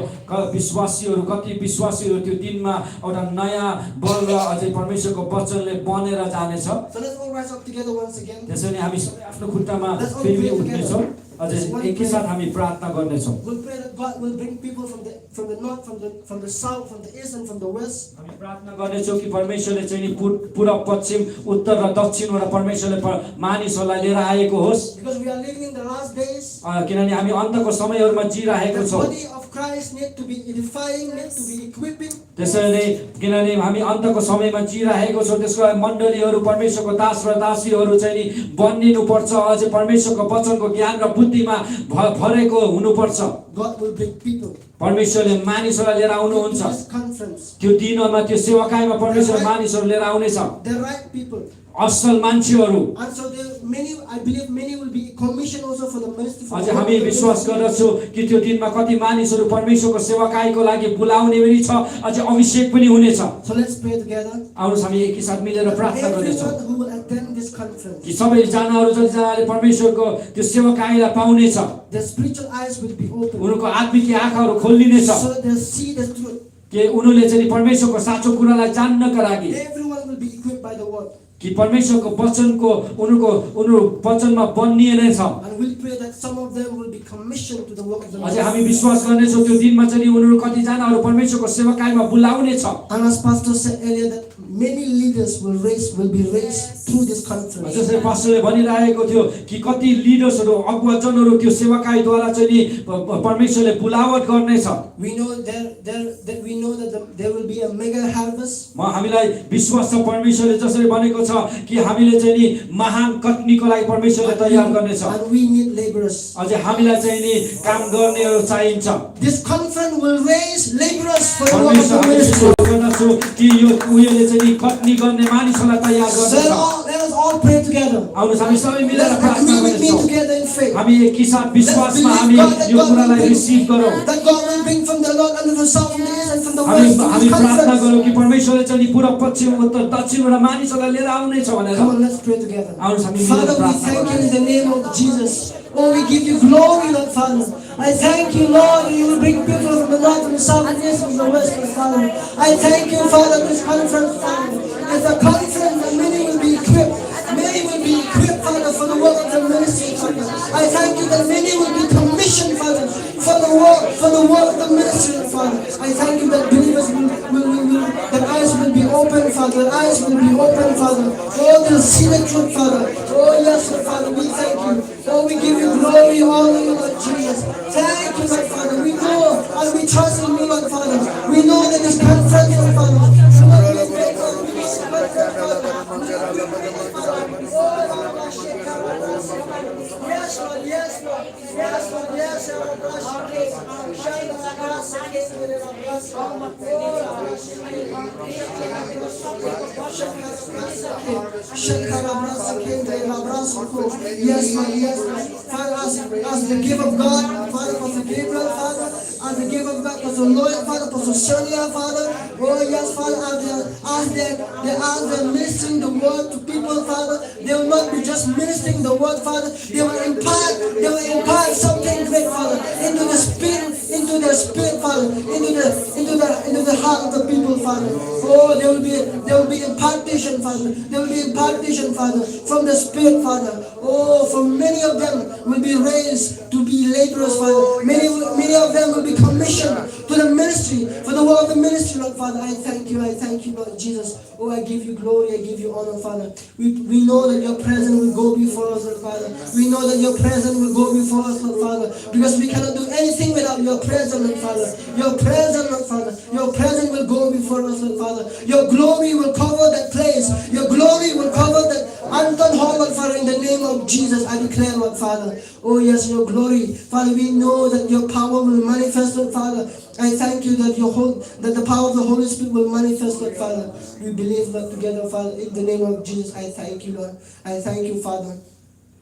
विश्वासीहरू, कति विश्वासीहरू त्यो दिनमा एउटा नयाँ बल र अझै परमेश्वरको वचनले बनेर जानेछ। So let's all rise up together once again. त्यसैले हामी सबै आफ्नो खुट्टामा फेरि उठ्नेछौँ, अझै एकैसाथ हामी प्रार्थना गर्नेछौँ। We'll pray that God will bring people from the north, from the south, from the east, and from the west. हामी प्रार्थना गर्नेछौँ कि परमेश्वरले चाहिँ नि पूर्व, पश्चिम, उत्तर र दक्षिणबाट परमेश्वरले मानिसहरूलाई लिएर आएको होस्, Because we are living in the last days. किनभने हामी अन्तको समयहरूमा जिरहेको The छौँ। body of Christ needs to be edifying, needs to be equipping. त्यसैले किनभने हामी अन्तको समयमा जिरहेको छौँ, त्यसको लागि मण्डलीहरू, परमेश्वरको दास र दासीहरू चाहिँ नि बनिनु पर्छ, अझै परमेश्वरको वचनको ज्ञान र बुद्धिमा भरेको हुनुपर्छ। God will bring people. परमेश्वरले मानिसहरूलाई लिएर आउनुहुन्छ। This conference, त्यो दिनमा, त्यो सेवाकाईमा परमेश्वर मानिसहरू लिएर आउनेछ, the right people. असल मान्छेहरू। And so I believe many will be commissioned also for the ministry. अझै हामी विश्वास गर्दछु कि त्यो दिनमा कति मानिसहरू परमेश्वरको सेवाकाईको लागि बुलाउने पनि छ, अझै अभिषेक पनि हुनेछ। So let's pray together. आउनुहोस् हामी एकैसाथ मिलेर प्रार्थना गर्नेछौँ Everyone who will attend this conference, कि सबैजनाहरू जतिजनाले परमेश्वरको त्यो सेवाकाईलाई पाउनेछ, their spiritual eyes will be open. उनीहरूको आत्मिक आँखाहरू खोलिनेछ, So they'll see the truth. कि उनीहरूले चाहिँ परमेश्वरको साँचो कुरालाई जान्नका लागि, Everyone will be equipped by the word. कि परमेश्वरको वचनको उनीहरू वचनमा बनिने छ। And we'll pray that some of them will be commissioned to the work of the अझै हामी ministry. विश्वास गर्नेछौँ त्यो दिनमा चाहिँ नि उनीहरू कतिजनाहरू परमेश्वरको सेवाकाईमा बोलाउने छ। And as Pastor said earlier, that many leaders will be raised through this conference. जसरी पास्टरले भनिरहेको थियो कि कति लिडर्सहरू अगुवाजनहरू त्यो सेवाकाईद्वारा चाहिँ नि परमेश्वरले बुलावट गर्नेछ। We know that there will be a mega harvest. हामीलाई विश्वास छ परमेश्वरले जसरी भनेको छ कि हामीले चाहिँ नि महान कटनीको लागि परमेश्वरले तयार गर्नेछ। And we need laborers. अझै हामीलाई चाहिँ नि काम गर्नेहरू चाहिन्छ। This conference will raise laborers for the work of परमेश्वर the हामी ministry. विश्वास गर्दछौँ कि यो उयोले चाहिँ नि कटनी गर्ने मानिसहरूलाई तयार गर्दछ। Let us all pray together. आउनुहोस् हामी सबै मिलेर Let's प्रार्थना agree with me गर्नेछौँ। together in faith. हामी एकैसाथ विश्वासमा हामी यो कुरालाई रिसिभ गरौँ। That God will bring from the Lord and from the south, from the east, and from the हामी west to हामी this प्रार्थना conference. गरौँ कि परमेश्वरले चाहिँ नि पूर्व पश्चिम उत्तर दक्षिणबाट मानिसहरूलाई लिएर आउनेछ भनेर। Come on, let's pray together. आउनुहोस् हामी मिलेर Father, we प्रार्थना thank you गरौँ। in the name of Jesus. Oh, we give you glory, Lord Father. I thank you, Lord, that you will bring people from the north and the south and the east and the west, Lord Father. I thank you, Father, this conference, Father. It's a conference that many will be equipped. Many will be equipped, Father, for the work of the ministry, Father. I thank you that many will be commissioned, Father, for the work of the ministry, Father. I thank you that believers their eyes will be open, Father. Their eyes will be open, Father. Oh, they'll see the truth, Father. Oh, yes, Lord Father, we thank you. Oh, we give you glory, honor you, Lord Jesus. Thank you, Lord Father. We know and we trust in you, Lord Father. We know that this conference, Lord Father, will not be a great one. We need to pray, yes, Lord, yes, Lord. Yes, Lord, yes, Yes, Lord, yes. Father, as the gift of God, Father, Pastor Gabriel, Father, as the gift of God, Pastor Lloyd, Father, Pastor Sonia, Father, oh yes, Father, as they're ministering the word to people, Father, they will not be just ministering the word, Father, they will impart something great, Father, into the spirit, Father, into the heart of the people, Father. Oh, there will be impartation, Father. There will be impartation, Father, from the Spirit, Father. Oh, for many of them will be raised to be laborers, Father. Many of them will be commissioned to the ministry, for the work of the ministry, Lord Father. I thank you, Lord Jesus. Oh, I give you glory, I give you honor, Father. We know that your presence will go before us, Lord Father. We know that your presence will go before us, Lord Father, because we cannot do anything without your presence, Lord Father. Your presence, Lord Father. Your presence will go before us, Lord Father. Your glory will cover that place. Your glory will cover that Anton Hall, Lord Father, in the name of Jesus, I declare, Lord Father. Oh yes, your glory. Father, we know that your power will manifest, Lord Father. I thank you that that the power of the Holy Spirit will manifest, Lord Father. We believe that together, Father, in the name of Jesus. I thank you, Lord. I thank you, Father.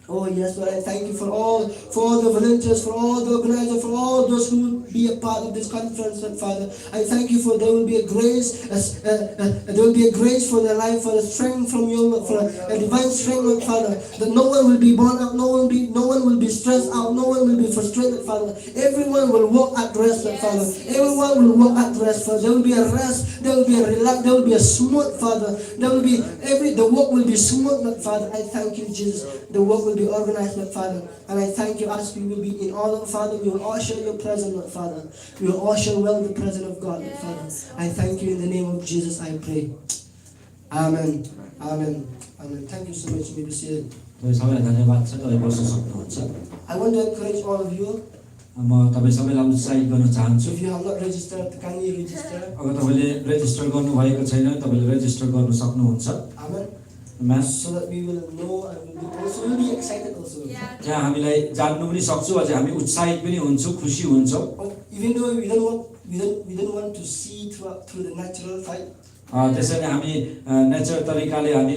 Oh yes, Lord, I thank you for all the volunteers, for all the organizers, for all those who will be a part of this conference, Lord Father. I thank you for there will be a grace, there will be a grace for their life, for the strength from you, Lord, for a divine strength, Lord Father. That no one will be born out, no one will be stressed out, no one will be frustrated, Father. Everyone will walk at rest, Lord Father. Everyone will walk at rest, Father. There will be a rest, there will be a relax, there will be a smooth, Father. There will be the work will be smooth, Lord Father. I thank you, Jesus. The work will be organized, Lord Father. And I thank you as we will be in order, Father. We will all share your presence, Lord Father. We will all share well the presence of God, Lord Father. I thank you in the name of Jesus, I pray. Amen. Amen. Amen. Thank you so much. You may be seated. सबैलाई धन्यवाद छ। तपाईँ बस्न सक्नुहुन्छ। I want to encourage all of you. म तपाईँ सबैलाई उत्साहित गर्न चाहन्छु। If you have not registered, kindly register. अगर तपाईँले रेजिस्टर गर्नुभएको छैन तपाईँले रेजिस्टर गर्न सक्नुहुन्छ। Amen. Amen. So that we will know and we'll be excited also. त्यहाँ हामीलाई जान्नु पनि सक्छु, अझै हामी उत्साहित पनि हुन्छौँ, खुसी हुन्छौँ। Even though we don't want to see through the natural sight. त्यसैले हामी नेचर तरिकाले हामी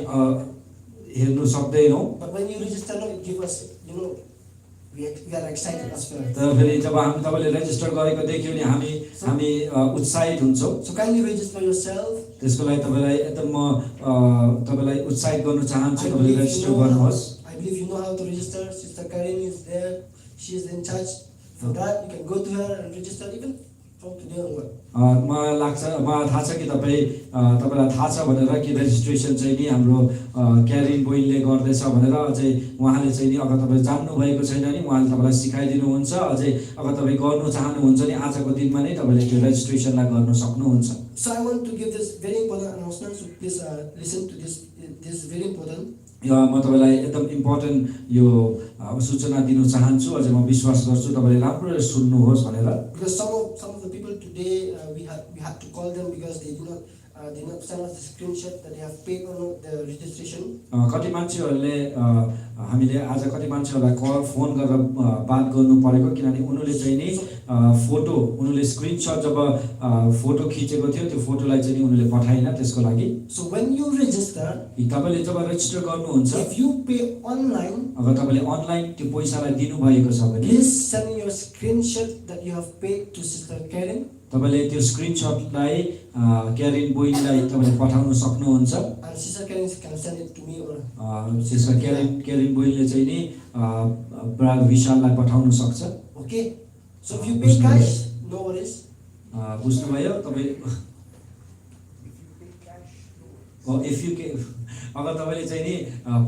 हेर्नु सक्दैनौँ। But when you register, it gives us, we are excited as well. तर फेरि जब तपाईँले रेजिस्टर गरेको देख्यो भने हामी उत्साहित हुन्छौँ। So kindly register yourself. त्यसको लागि तपाईँलाई एकदम म तपाईँलाई उत्साहित गर्न चाहन्छु। तपाईँले रेजिस्टर गर्नुहोस्। I believe you know how to register. Sister Karen is there. She is in charge for that. You can go to her and register. Even from today onward. मलाई लाग्छ मलाई थाहा छ कि तपाईँलाई थाहा छ भनेर कि रेजिस्ट्रेसन चाहिँ नि हाम्रो क्यारिन बोइलले गर्दैछ भनेर अझै उहाँले चाहिँ नि अगर तपाईँ जान्नु भएको छैन नि उहाँले तपाईँलाई सिकाइदिनुहुन्छ अझै अगर तपाईँ गर्नु चाहनुहुन्छ नि आजको दिनमा नै तपाईँले त्यो रेजिस्ट्रेसनलाई गर्न सक्नुहुन्छ So I want to give this very important announcement. So please listen to this. This is very important. म तपाईँलाई एकदम इम्पोर्टेन्ट यो सूचना दिन चाहन्छु अझै म विश्वास गर्छु तपाईँले राम्ररी सुन्नुहोस् भनेर Because some of the people today we had to call them because they did not send us the screenshot that they have paid on the registration. कति मान्छेहरूले हामीले आज कति मान्छेहरूलाई कल फोन गरेर बात गर्नु परेको किनभने उनीहरूले चाहिँ नि फोटो उनीहरूले स्क्रिनसट जब फोटो खिचेको थियो त्यो फोटोलाई चाहिँ नि उनीहरूले पठाएन त्यसको लागि So when you register, तपाईँले जब रेजिस्टर गर्नुहुन्छ if you pay online, अगर तपाईँले अनलाइन त्यो पैसालाई दिनुभएको छ भने please send me your screenshot that you have paid to Sister Karen. तपाईँले त्यो स्क्रिनसटलाई क्यारिन बोइनलाई तपाईँले पठाउन सक्नुहुन्छ And Sister Karen can send it to me or त्यसमा क्यारिन बोइनले चाहिँ नि ब्राज विशाललाई पठाउन सक्छ okay. So if you pay cash, no worries. बुझ्नुभयो तपाईँ इफ यु अगर तपाईँले चाहिँ नि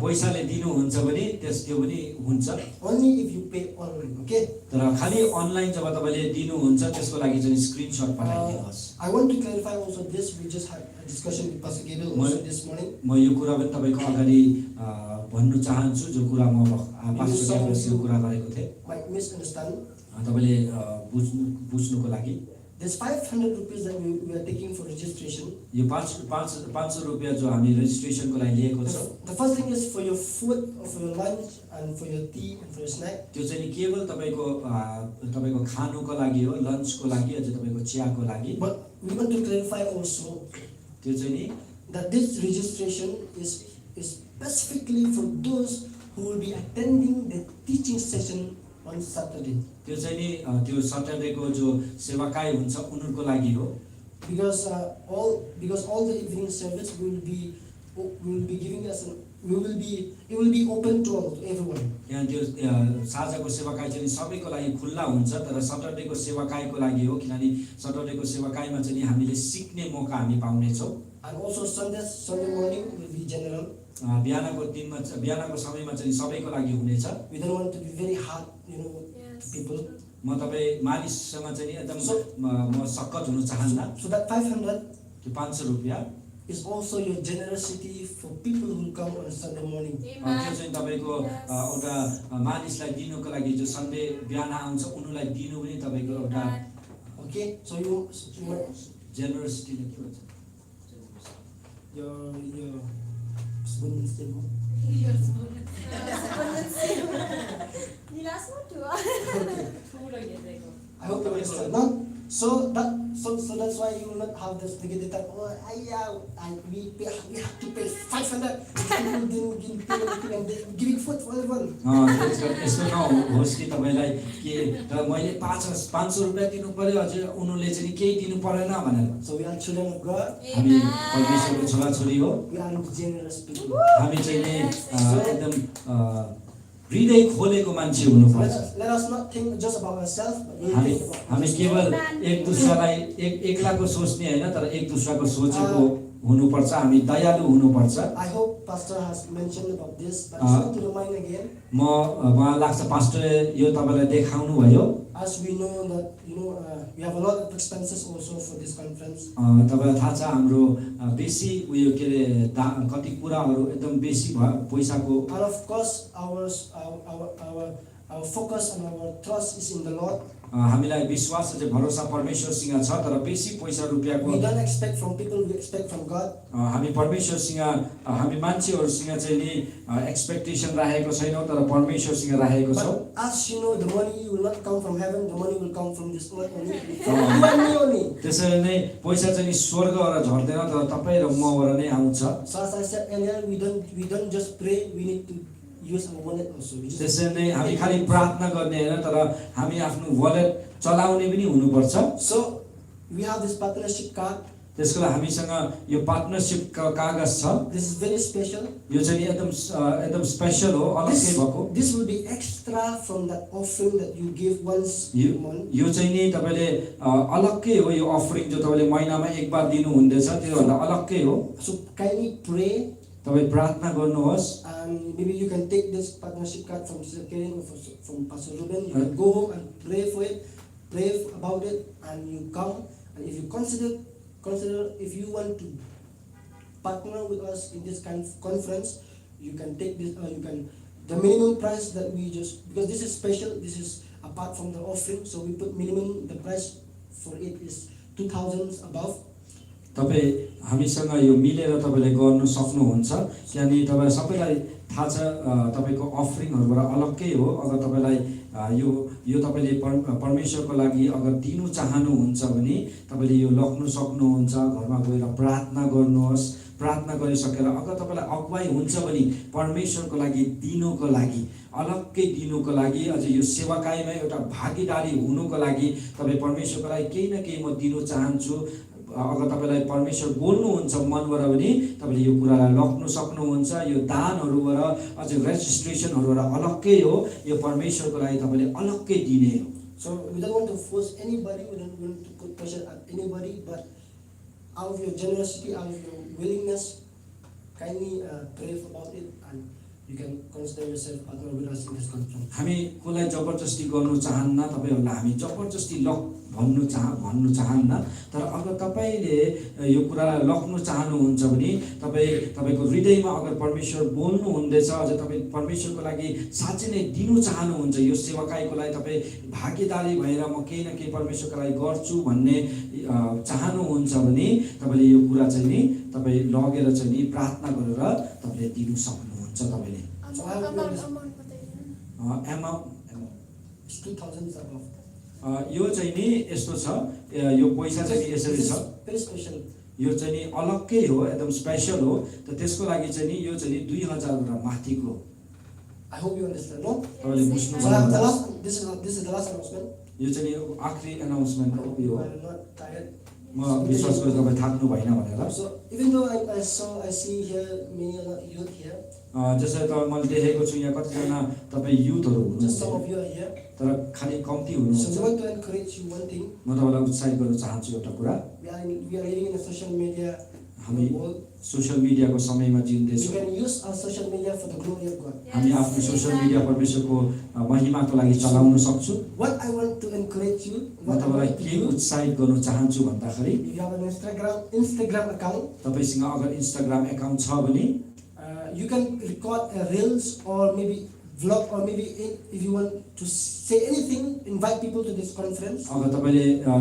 पैसाले दिनुहुन्छ भने त्यो पनि हुन्छ Only if you pay online, okay? तर खालि अनलाइन जब तपाईँले दिनुहुन्छ त्यसको लागि चाहिँ स्क्रिनसट पठाइदिनुहोस् I want to clarify also this. We just had a discussion with Pastor Gabriel also this morning. म यो कुरा पनि तपाईँको अगाडि भन्नु चाहन्छु जो कुरा म पास्टर गेब्रियलसँग कुरा गरेको थिएँ Might misunderstand. तपाईँले बुझ्नुको लागि There's 500 rupees that we are taking for registration. यो 500 रुपियाँ जो हामी रेजिस्ट्रेसनको लागि लिएको छौँ The first thing is for your food, or for your lunch, and for your tea, and for your snack. त्यो चाहिँ नि केवल तपाईँको खानुको लागि हो लन्चको लागि अझै तपाईँको चियाको लागि But we want to clarify also त्यो चाहिँ नि that this registration is specifically for those who will be attending the teaching session on Saturday. त्यो चाहिँ नि त्यो सटरडेको जो सेवाकाई हुन्छ उनीहरूको लागि हो Because all the evening service will be giving us it will be open to everyone. यहाँ त्यो साँझको सेवाकाई चाहिँ नि सबैको लागि खुल्ला हुन्छ तर सटरडेको सेवाकाईको लागि हो किनभने सटरडेको सेवाकाईमा चाहिँ नि हामीले सिक्ने मौका हामी पाउनेछौँ And also Sunday morning will be general. बिहानको समयमा चाहिँ सबैको लागि हुनेछ We don't want to be very hard, Yes. to people. म तपाईँ मानिससँग चाहिँ नि एकदम म सक्कत हुन चाहन्न So that 500 त्यो 500 रुपियाँ is also your generosity for people who will come on Sunday morning. त्यो चाहिँ तपाईँको एउटा मानिसलाई दिनुको लागि जो सन्डे बिहान आउँछ उनीहरूलाई दिनु पनि तपाईँको एउटा Okay, so you जेनरसिटीले के भन्छ your spoon still. Ni last one too. I hope you understand. No? So that's why you will not have this negative type. Oh, we have to pay 500. People didn't pay anything and they're giving food for everyone. यस्तो नहोस् कि तपाईँलाई के तर मैले 500 रुपियाँ दिनु पर्यो अझै उनीहरूले चाहिँ केही दिनु परेन भनेर So we are children of God. हामी परमेश्वरको छोराछोरी हो We are generous people. हामी चाहिँ नि एकदम हृदय खोलेको मान्छे हुनुपर्छ Let us not think just about ourselves, but we हामी think about हामी केवल एक दुसरालाई एक्लाको सोच्ने होइन तर एक दुसराको सोचेको हुनुपर्छ हामी दयालु हुनुपर्छ I hope Pastor has mentioned about this, but I just want to remind again. मलाई लाग्छ पास्टरले यो तपाईँलाई देखाउनु भयो As we know that we have a lot of expenses also for this conference. तपाईँलाई थाहा छ हाम्रो बेसी उयो के अरे कति कुराहरू एकदम बेसी भयो पैसाको And of course, our focus and our trust is in the Lord. हामीलाई विश्वास चाहिँ भरोसा परमेश्वरसँग छ तर बेसी पैसा रुपियाँको We don't expect from people, we expect from God. हामी परमेश्वरसँग हामी मान्छेहरूसँग चाहिँ नि एक्सपेक्टेसन राखेको छैनौँ तर परमेश्वरसँग राखेको छौँ But as you know, the money will not come from heaven, the money will come from this earth only. From you and me only. त्यसरी नै पैसा चाहिँ नि स्वर्गबाट झर्दैन तर तपाईँ र मबाट नै आउँछ So as I said earlier, we don't just pray, we need to use our wallet also. त्यसरी नै हामी खालि प्रार्थना गर्ने होइन तर हामी आफ्नो वालेट चलाउने पनि हुनुपर्छ So we have this partnership card. त्यसको लागि हामीसँग यो पार्टनरशिप कागज छ This is very special. यो चाहिँ एकदम स्पेशल हो अलग्गै भएको This will be extra from that offering that you give once a month. यो चाहिँ नि तपाईले अलग्गै हो यो अफरिङ जो तपाईले महिनामा एक बार दिनु हुँदैछ त्यो भन्दा अलग्गै हो So kindly pray, तपाई प्रार्थना गर्नुहोस् and maybe you can take this partnership card from Sister Karen or from Pastor Ruben. You can go home and pray for it, pray about it, and you come. And if you consider if you want to partner with us in this kind of conference, you can take this. You can the minimum price that we just, because this is special. This is apart from the offering, so we put minimum. The price for it is 2,000 above. तपाई हामीसँग यो मिलेर तपाईले गर्न सक्नुहुन्छ किनभने तपाई सबैलाई थाहा छ तपाईको अफरिङहरुबाट अलग्गै हो अगर तपाईलाई यो तपाईले परमेश्वरको लागि अगर दिनु चाहनुहुन्छ भने तपाईले यो लग्न सक्नुहुन्छ घरमा गएर प्रार्थना गर्नुहोस् प्रार्थना गरिसकेर अगर तपाईलाई अगुवाई हुन्छ भने परमेश्वरको लागि दिनुको लागि अलग्गै दिनुको लागि अझ यो सेवाकाईमा एउटा भागीदारी हुनुको लागि तपाई परमेश्वरको लागि केही न केही म दिनु चाहन्छु अगर तपाईलाई परमेश्वर बोल्नुहुन्छ मनबाट भने तपाईले यो कुरालाई लग्न सक्नुहुन्छ यो दानहरुबाट अझ रेजिस्ट्रेसनहरुबाट अलग्गै हो यो परमेश्वरको लागि तपाईले अलग्गै दिने हो So we don't want to force anybody, we don't want to put pressure on anybody, but out of your generosity, out of your willingness, kindly pray about it, and you can consider yourself partner with us in this conference. हामी coli जबरजस्ती गर्नु चाहन्न तपाईहरुलाई हामी जबरजस्ती भन्नु चाहन्न तर अगर तपाईले यो कुरालाई लग्न चाहनुहुन्छ भने तपाईको हृदयमा अगर परमेश्वर बोल्नु हुँदैछ अझ तपाई परमेश्वरको लागि साच्चै नै दिनु चाहनुहुन्छ यो सेवाकाईको लागि तपाई भागीदारी भएर म केही न केही परमेश्वरको लागि गर्छु भन्ने चाहनुहुन्छ भने तपाईले यो कुरा चाहिँ नि तपाई लगेर चाहिँ नि प्रार्थना गरेर तपाईले दिनु सक्नुहुन्छ तपाईले So I have it's 2,000 above. यो चाहिँ नि यस्तो छ यो पैसा चाहिँ नि यसरी छ Very special. यो चाहिँ नि अलग्गै हो एकदम स्पेशल हो त त्यसको लागि चाहिँ नि यो चाहिँ नि 2000 रुपैयाँ माथिको I hope you understand, no? तपाईले बुझ्नु So I have the भयो last, this is the last announcement. यो चाहिँ नि आखिरी अनाउन्समेन्ट हो यो I'm not tired. म विश्वास गर्छु तपाईँ थाक्नु भएन भनेर So even though I see here many other youth here, जसरी त मैले देखेको छु यहाँ कतिजना तपाईँ युथहरू just some हुनुहुन्छ of you are here. तर खाली कम्ती So हुनुहुन्छ we want to encourage you one thing. म तपाईँलाई उत्साहित गर्न चाहन्छु एउटा कुरा We are living in a social media हामी world. सोशल मिडियाको समयमा We जिउँदैछौँ can use our social media for the glory of God. हामी आफ्नो सोशल मिडिया परमेश्वरको महिमाको लागि चलाउन सक्छौँ What I want to encourage you, म what I तपाईँलाई want to के do, उत्साहित गर्न चाहन्छु भन्दाखेरि if you have an Instagram account, तपाईसँग अगर इन्स्टाग्राम एकाउन्ट छ भने you can record a reels or maybe vlog, or maybe if you want to say anything, invite people to this conference. अगर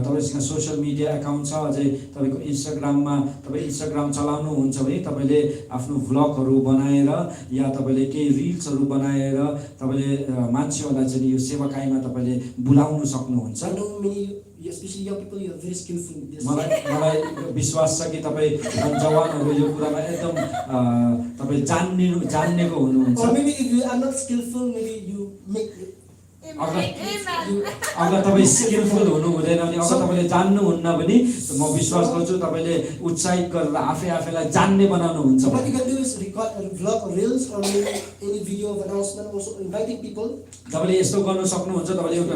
तपाईसँग सोशल मिडिया एकाउन्ट छ अझै तपाईको इन्स्टाग्राममा तपाईँ इन्स्टाग्राम चलाउनुहुन्छ भने तपाईले आफ्नो भ्लगहरू बनाएर या तपाईले केही रिल्सहरू बनाएर तपाईले मान्छेहरूलाई चाहिँ यो सेवाकाईमा तपाईले बुलाउन सक्नुहुन्छ I know many, especially young people, you are very skillful in this. मलाई विश्वास छ कि तपाईँ जवानहरू यो कुरामा एकदम तपाईँ जान्नेको हुनुहुन्छ Or maybe if you are not skillful, maybe you make it. अगर तपाईँ स्किलफुल हुनु हुँदैन भने अगर तपाईले जान्नुहुन्न भने म विश्वास गर्छु तपाईले उत्साहित गरेर आफैलाई जान्ने बनाउनुहुन्छ So what you can do is record a vlog or reels or maybe any video of announcement, also inviting people. तपाईले यस्तो गर्न सक्नुहुन्छ तपाईले एउटा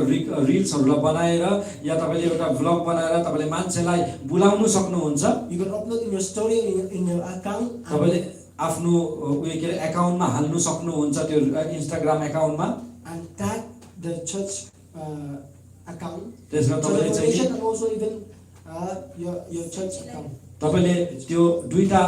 रिल्सहरुलाई बनाएर या तपाईले एउटा भ्लग बनाएर तपाईले मान्छेलाई बुलाउन सक्नुहुन्छ You can upload in your story, in your account. तपाईले आफ्नो उयो के एकाउन्टमा हाल्नु सक्नुहुन्छ त्यो Instagram एकाउन्टमा And tag the church account. त्यसमा So the तपाईले चाहिँ donation and also even your church account. तपाईले त्यो दुईटा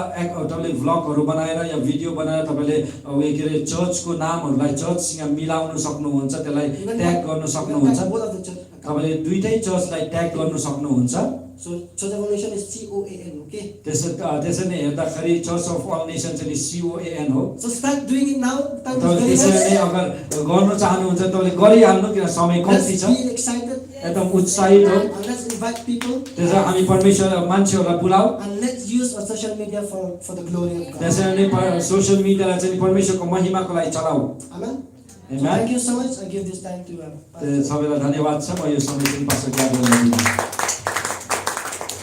तपाईले भ्लगहरु बनाएर या भिडियो बनाएर तपाईले उयो के रे चर्चको नामहरुलाई चर्चसँग मिलाउन सक्नुहुन्छ त्यसलाई ट्याग गर्न सक्नुहुन्छ Both of the church account. तपाईले दुईटै चर्चलाई ट्याग गर्न सक्नुहुन्छ So church of all nation is COAN, okay? त्यसरी नै हेर्दाखेरि चर्च अफ अल नेसन चाहिँ COAN हो So start doing it now. Time is तपाईले very त्यसरी नै less. अगर गर्न चाहनुहुन्छ तपाईले गरिहाल्नु किन समय कम्ती Let's छ be excited एकदम उत्साहित हो and let's invite people त्यसैले हामी परमेश्वर मान्छेहरूलाई बोलाऊ and let's use our social media for the glory of God. त्यसैले नै सोशल मिडियालाई चाहिँ परमेश्वरको महिमाको लागि चलाऊ Amen. So Amen. thank you so much. I give this time to Pastor. सबैलाई धन्यवाद छ म यो समय चाहिँ पास्टर ज्ञापन गर्न दिन्छु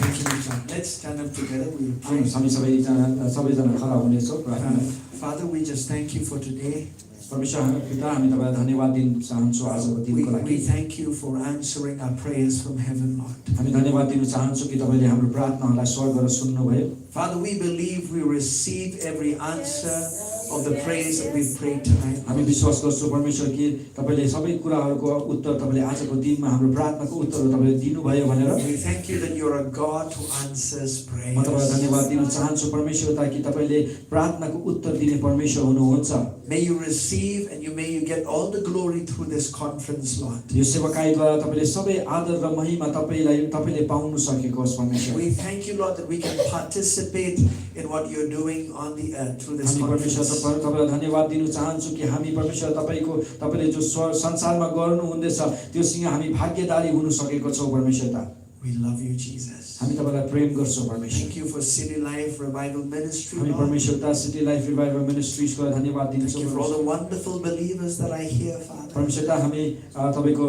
Thank you, Richard. let's stand up together. We'll pray. आउनुहोस् हामी सबैजना खडा हुनेछौँ प्रार्थना Father, we just thank you for today. परमेश्वर हामी पिता हामी तपाईँलाई धन्यवाद दिन चाहन्छौँ आजको दिनको लागि We thank you for answering our prayers from heaven, Lord. हामी धन्यवाद दिन चाहन्छौँ कि तपाईँले हाम्रो प्रार्थनाहरूलाई स्वर्गबाट सुन्नुभयो Father, we believe we receive every answer of the prayers that we've prayed tonight. हामी विश्वास गर्छौँ परमेश्वर कि तपाईँले सबै कुराहरूको उत्तर तपाईँले आजको दिनमा हाम्रो प्रार्थनाको उत्तरहरू तपाईँले दिनुभयो भनेर We thank you that you're a God who answers म prayers. तपाईँलाई धन्यवाद दिन चाहन्छु परमेश्वर ताकि तपाईँले प्रार्थनाको उत्तर दिने परमेश्वर हुनुहुन्छ May you receive and may you get all the glory through this conference, Lord. यो सेवाकाईद्वारा तपाईँले सबै आदर र महिमा तपाईँले पाउनु सकेको होस् परमेश्वर We thank you, Lord, that we can participate in what you're doing on the earth through this हामी परमेश्वर conference. तपाईँलाई धन्यवाद दिन चाहन्छु कि हामी परमेश्वर तपाईँले जो संसारमा गर्नु हुँदैछ त्योसँग हामी भाग्यदारी हुन सकेको छौँ परमेश्वर We love you, Jesus. हामी तपाईँलाई प्रेम गर्छौँ परमेश्वर Thank you for City Life Revival Ministry, हामी Lord. परमेश्वर सिटी लाइफ रिभाइभल मिनिस्ट्रिजको धन्यवाद Thank दिन्छौँ you for all the wonderful believers that I hear, Father. परमेश्वर हामी तपाईँको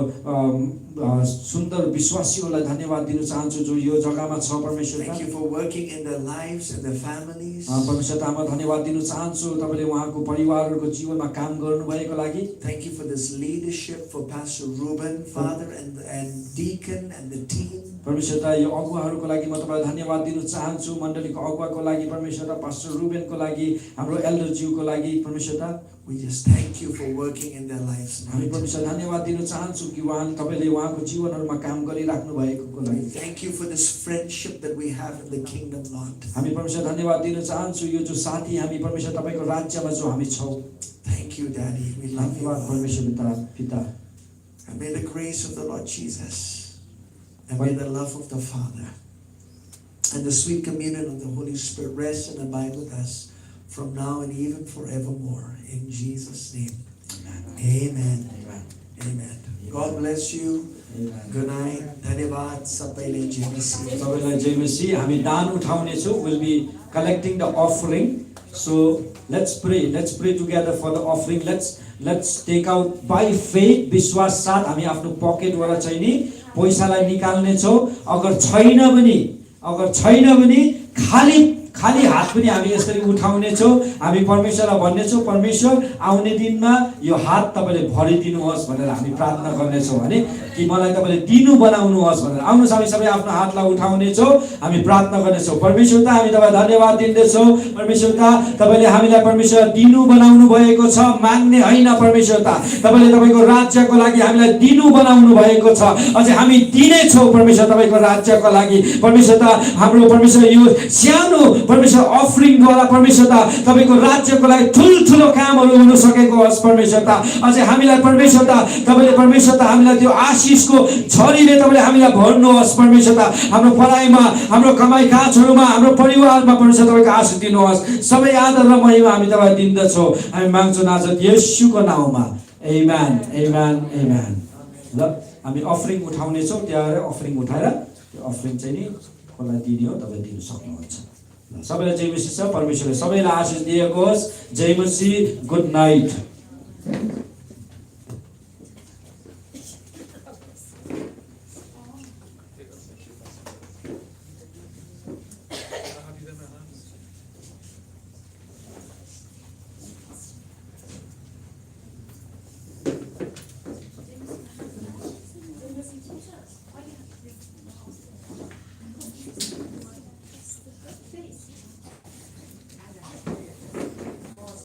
सुन्दर विश्वासीहरूलाई धन्यवाद दिन चाहन्छु जो यो जग्गामा छ परमेश्वर Thank you for working in their lives and their families. परमेश्वर म धन्यवाद दिन चाहन्छु तपाईँले उहाँको परिवारहरूको जीवनमा काम गर्नुभएको लागि Thank you for this leadership for Pastor Ruben, Father, and Deacon and the team. परमेश्वर यो अगुवाहरूको लागि म तपाईँलाई धन्यवाद दिन चाहन्छु मण्डलीको अगुवाको लागि परमेश्वर पास्टर रुबेनको लागि हाम्रो एल्डर ज्यूको लागि परमेश्वर We just thank you for working in their lives. हामी Lord. परमेश्वर धन्यवाद दिन चाहन्छु कि तपाईँले उहाँको जीवनहरूमा काम गरिराख्नु भएको We लागि thank you for this friendship that we have in the kingdom, Lord. हामी परमेश्वर धन्यवाद दिन चाहन्छु यो जो साथी हामी परमेश्वर तपाईँको राज्यमा जो हामी छौँ Thank you, Daddy. We love you. धन्यवाद Lord. परमेश्वर पिता And may the grace of the Lord Jesus and may the love of the Father and the sweet communion of the Holy Spirit rest and abide with us from now and even forevermore. In Jesus' name. Amen. Amen. God bless you. Good night. Dhanyavad sabaile jai Masihi. सबैलाई जय मसीह हामी दान उठाउने छौँ will be collecting the offering so let's pray together for the offering let's take out by faith विश्वास साथ हामी आफ्नो पकेटबाट चाहिँ नि पैसालाई निकाल्ने छौँ अगर छैन भने खाली हात पनि हामी यसरी उठाउने छौँ हामी परमेश्वरलाई भन्ने छौँ परमेश्वर आउने दिनमा यो हात तपाईँले भरिदिनुहोस् भनेर हामी प्रार्थना गर्नेछौँ भने कि मलाई तपाईँले दिनु बनाउनुहोस् भनेर आउनुहोस् हामी सबै आफ्नो हातलाई उठाउने छौँ हामी प्रार्थना गर्नेछौँ परमेश्वरता हामी तपाईँलाई धन्यवाद दिँदैछौँ परमेश्वरता तपाईँले हामीलाई परमेश्वर दिनु बनाउनु भएको छ माग्ने होइन परमेश्वरता तपाईँले तपाईँको राज्यको लागि हामीलाई दिनु बनाउनु भएको छ अझै हामी दिनेछौँ परमेश्वर तपाईँको राज्यको लागि परमेश्वरता हाम्रो परमेश्वर यो सानो परमेश्वर अफरिङद्वारा परमेश्वरता तपाईँको राज्यको लागि ठुल्ठुलो कामहरू हुन सकेको होस् परमेश्वरता अझै हामीलाई परमेश्वरता तपाईँले परमेश्वरता हामीलाई त्यो आशिषको झरीले तपाईँले हामीलाई भर्नुहोस् परमेश्वरता हाम्रो पढाइमा हाम्रो कमाइ काजहरूमा हाम्रो परिवारमा परमेश्वर तपाईँको आशिष दिनुहोस् सबै आदर र महिमा हामी तपाईँलाई दिँदछौँ हामी माग्छौँ नाजरेथ येशूको नाउँमा आमेन आमेन आमेन ल हामी अफरिङ उठाउनेछौँ त्यहाँ अफरिङ उठाएर त्यो अफरिङ चाहिँ नि कसलाई दिने हो तपाईँले दिन सक्नुहुन्छ सबैलाई जय मसीह छ परमेश्वरले सबैलाई आशिष दिएको होस् जय मसीह गुड नाइट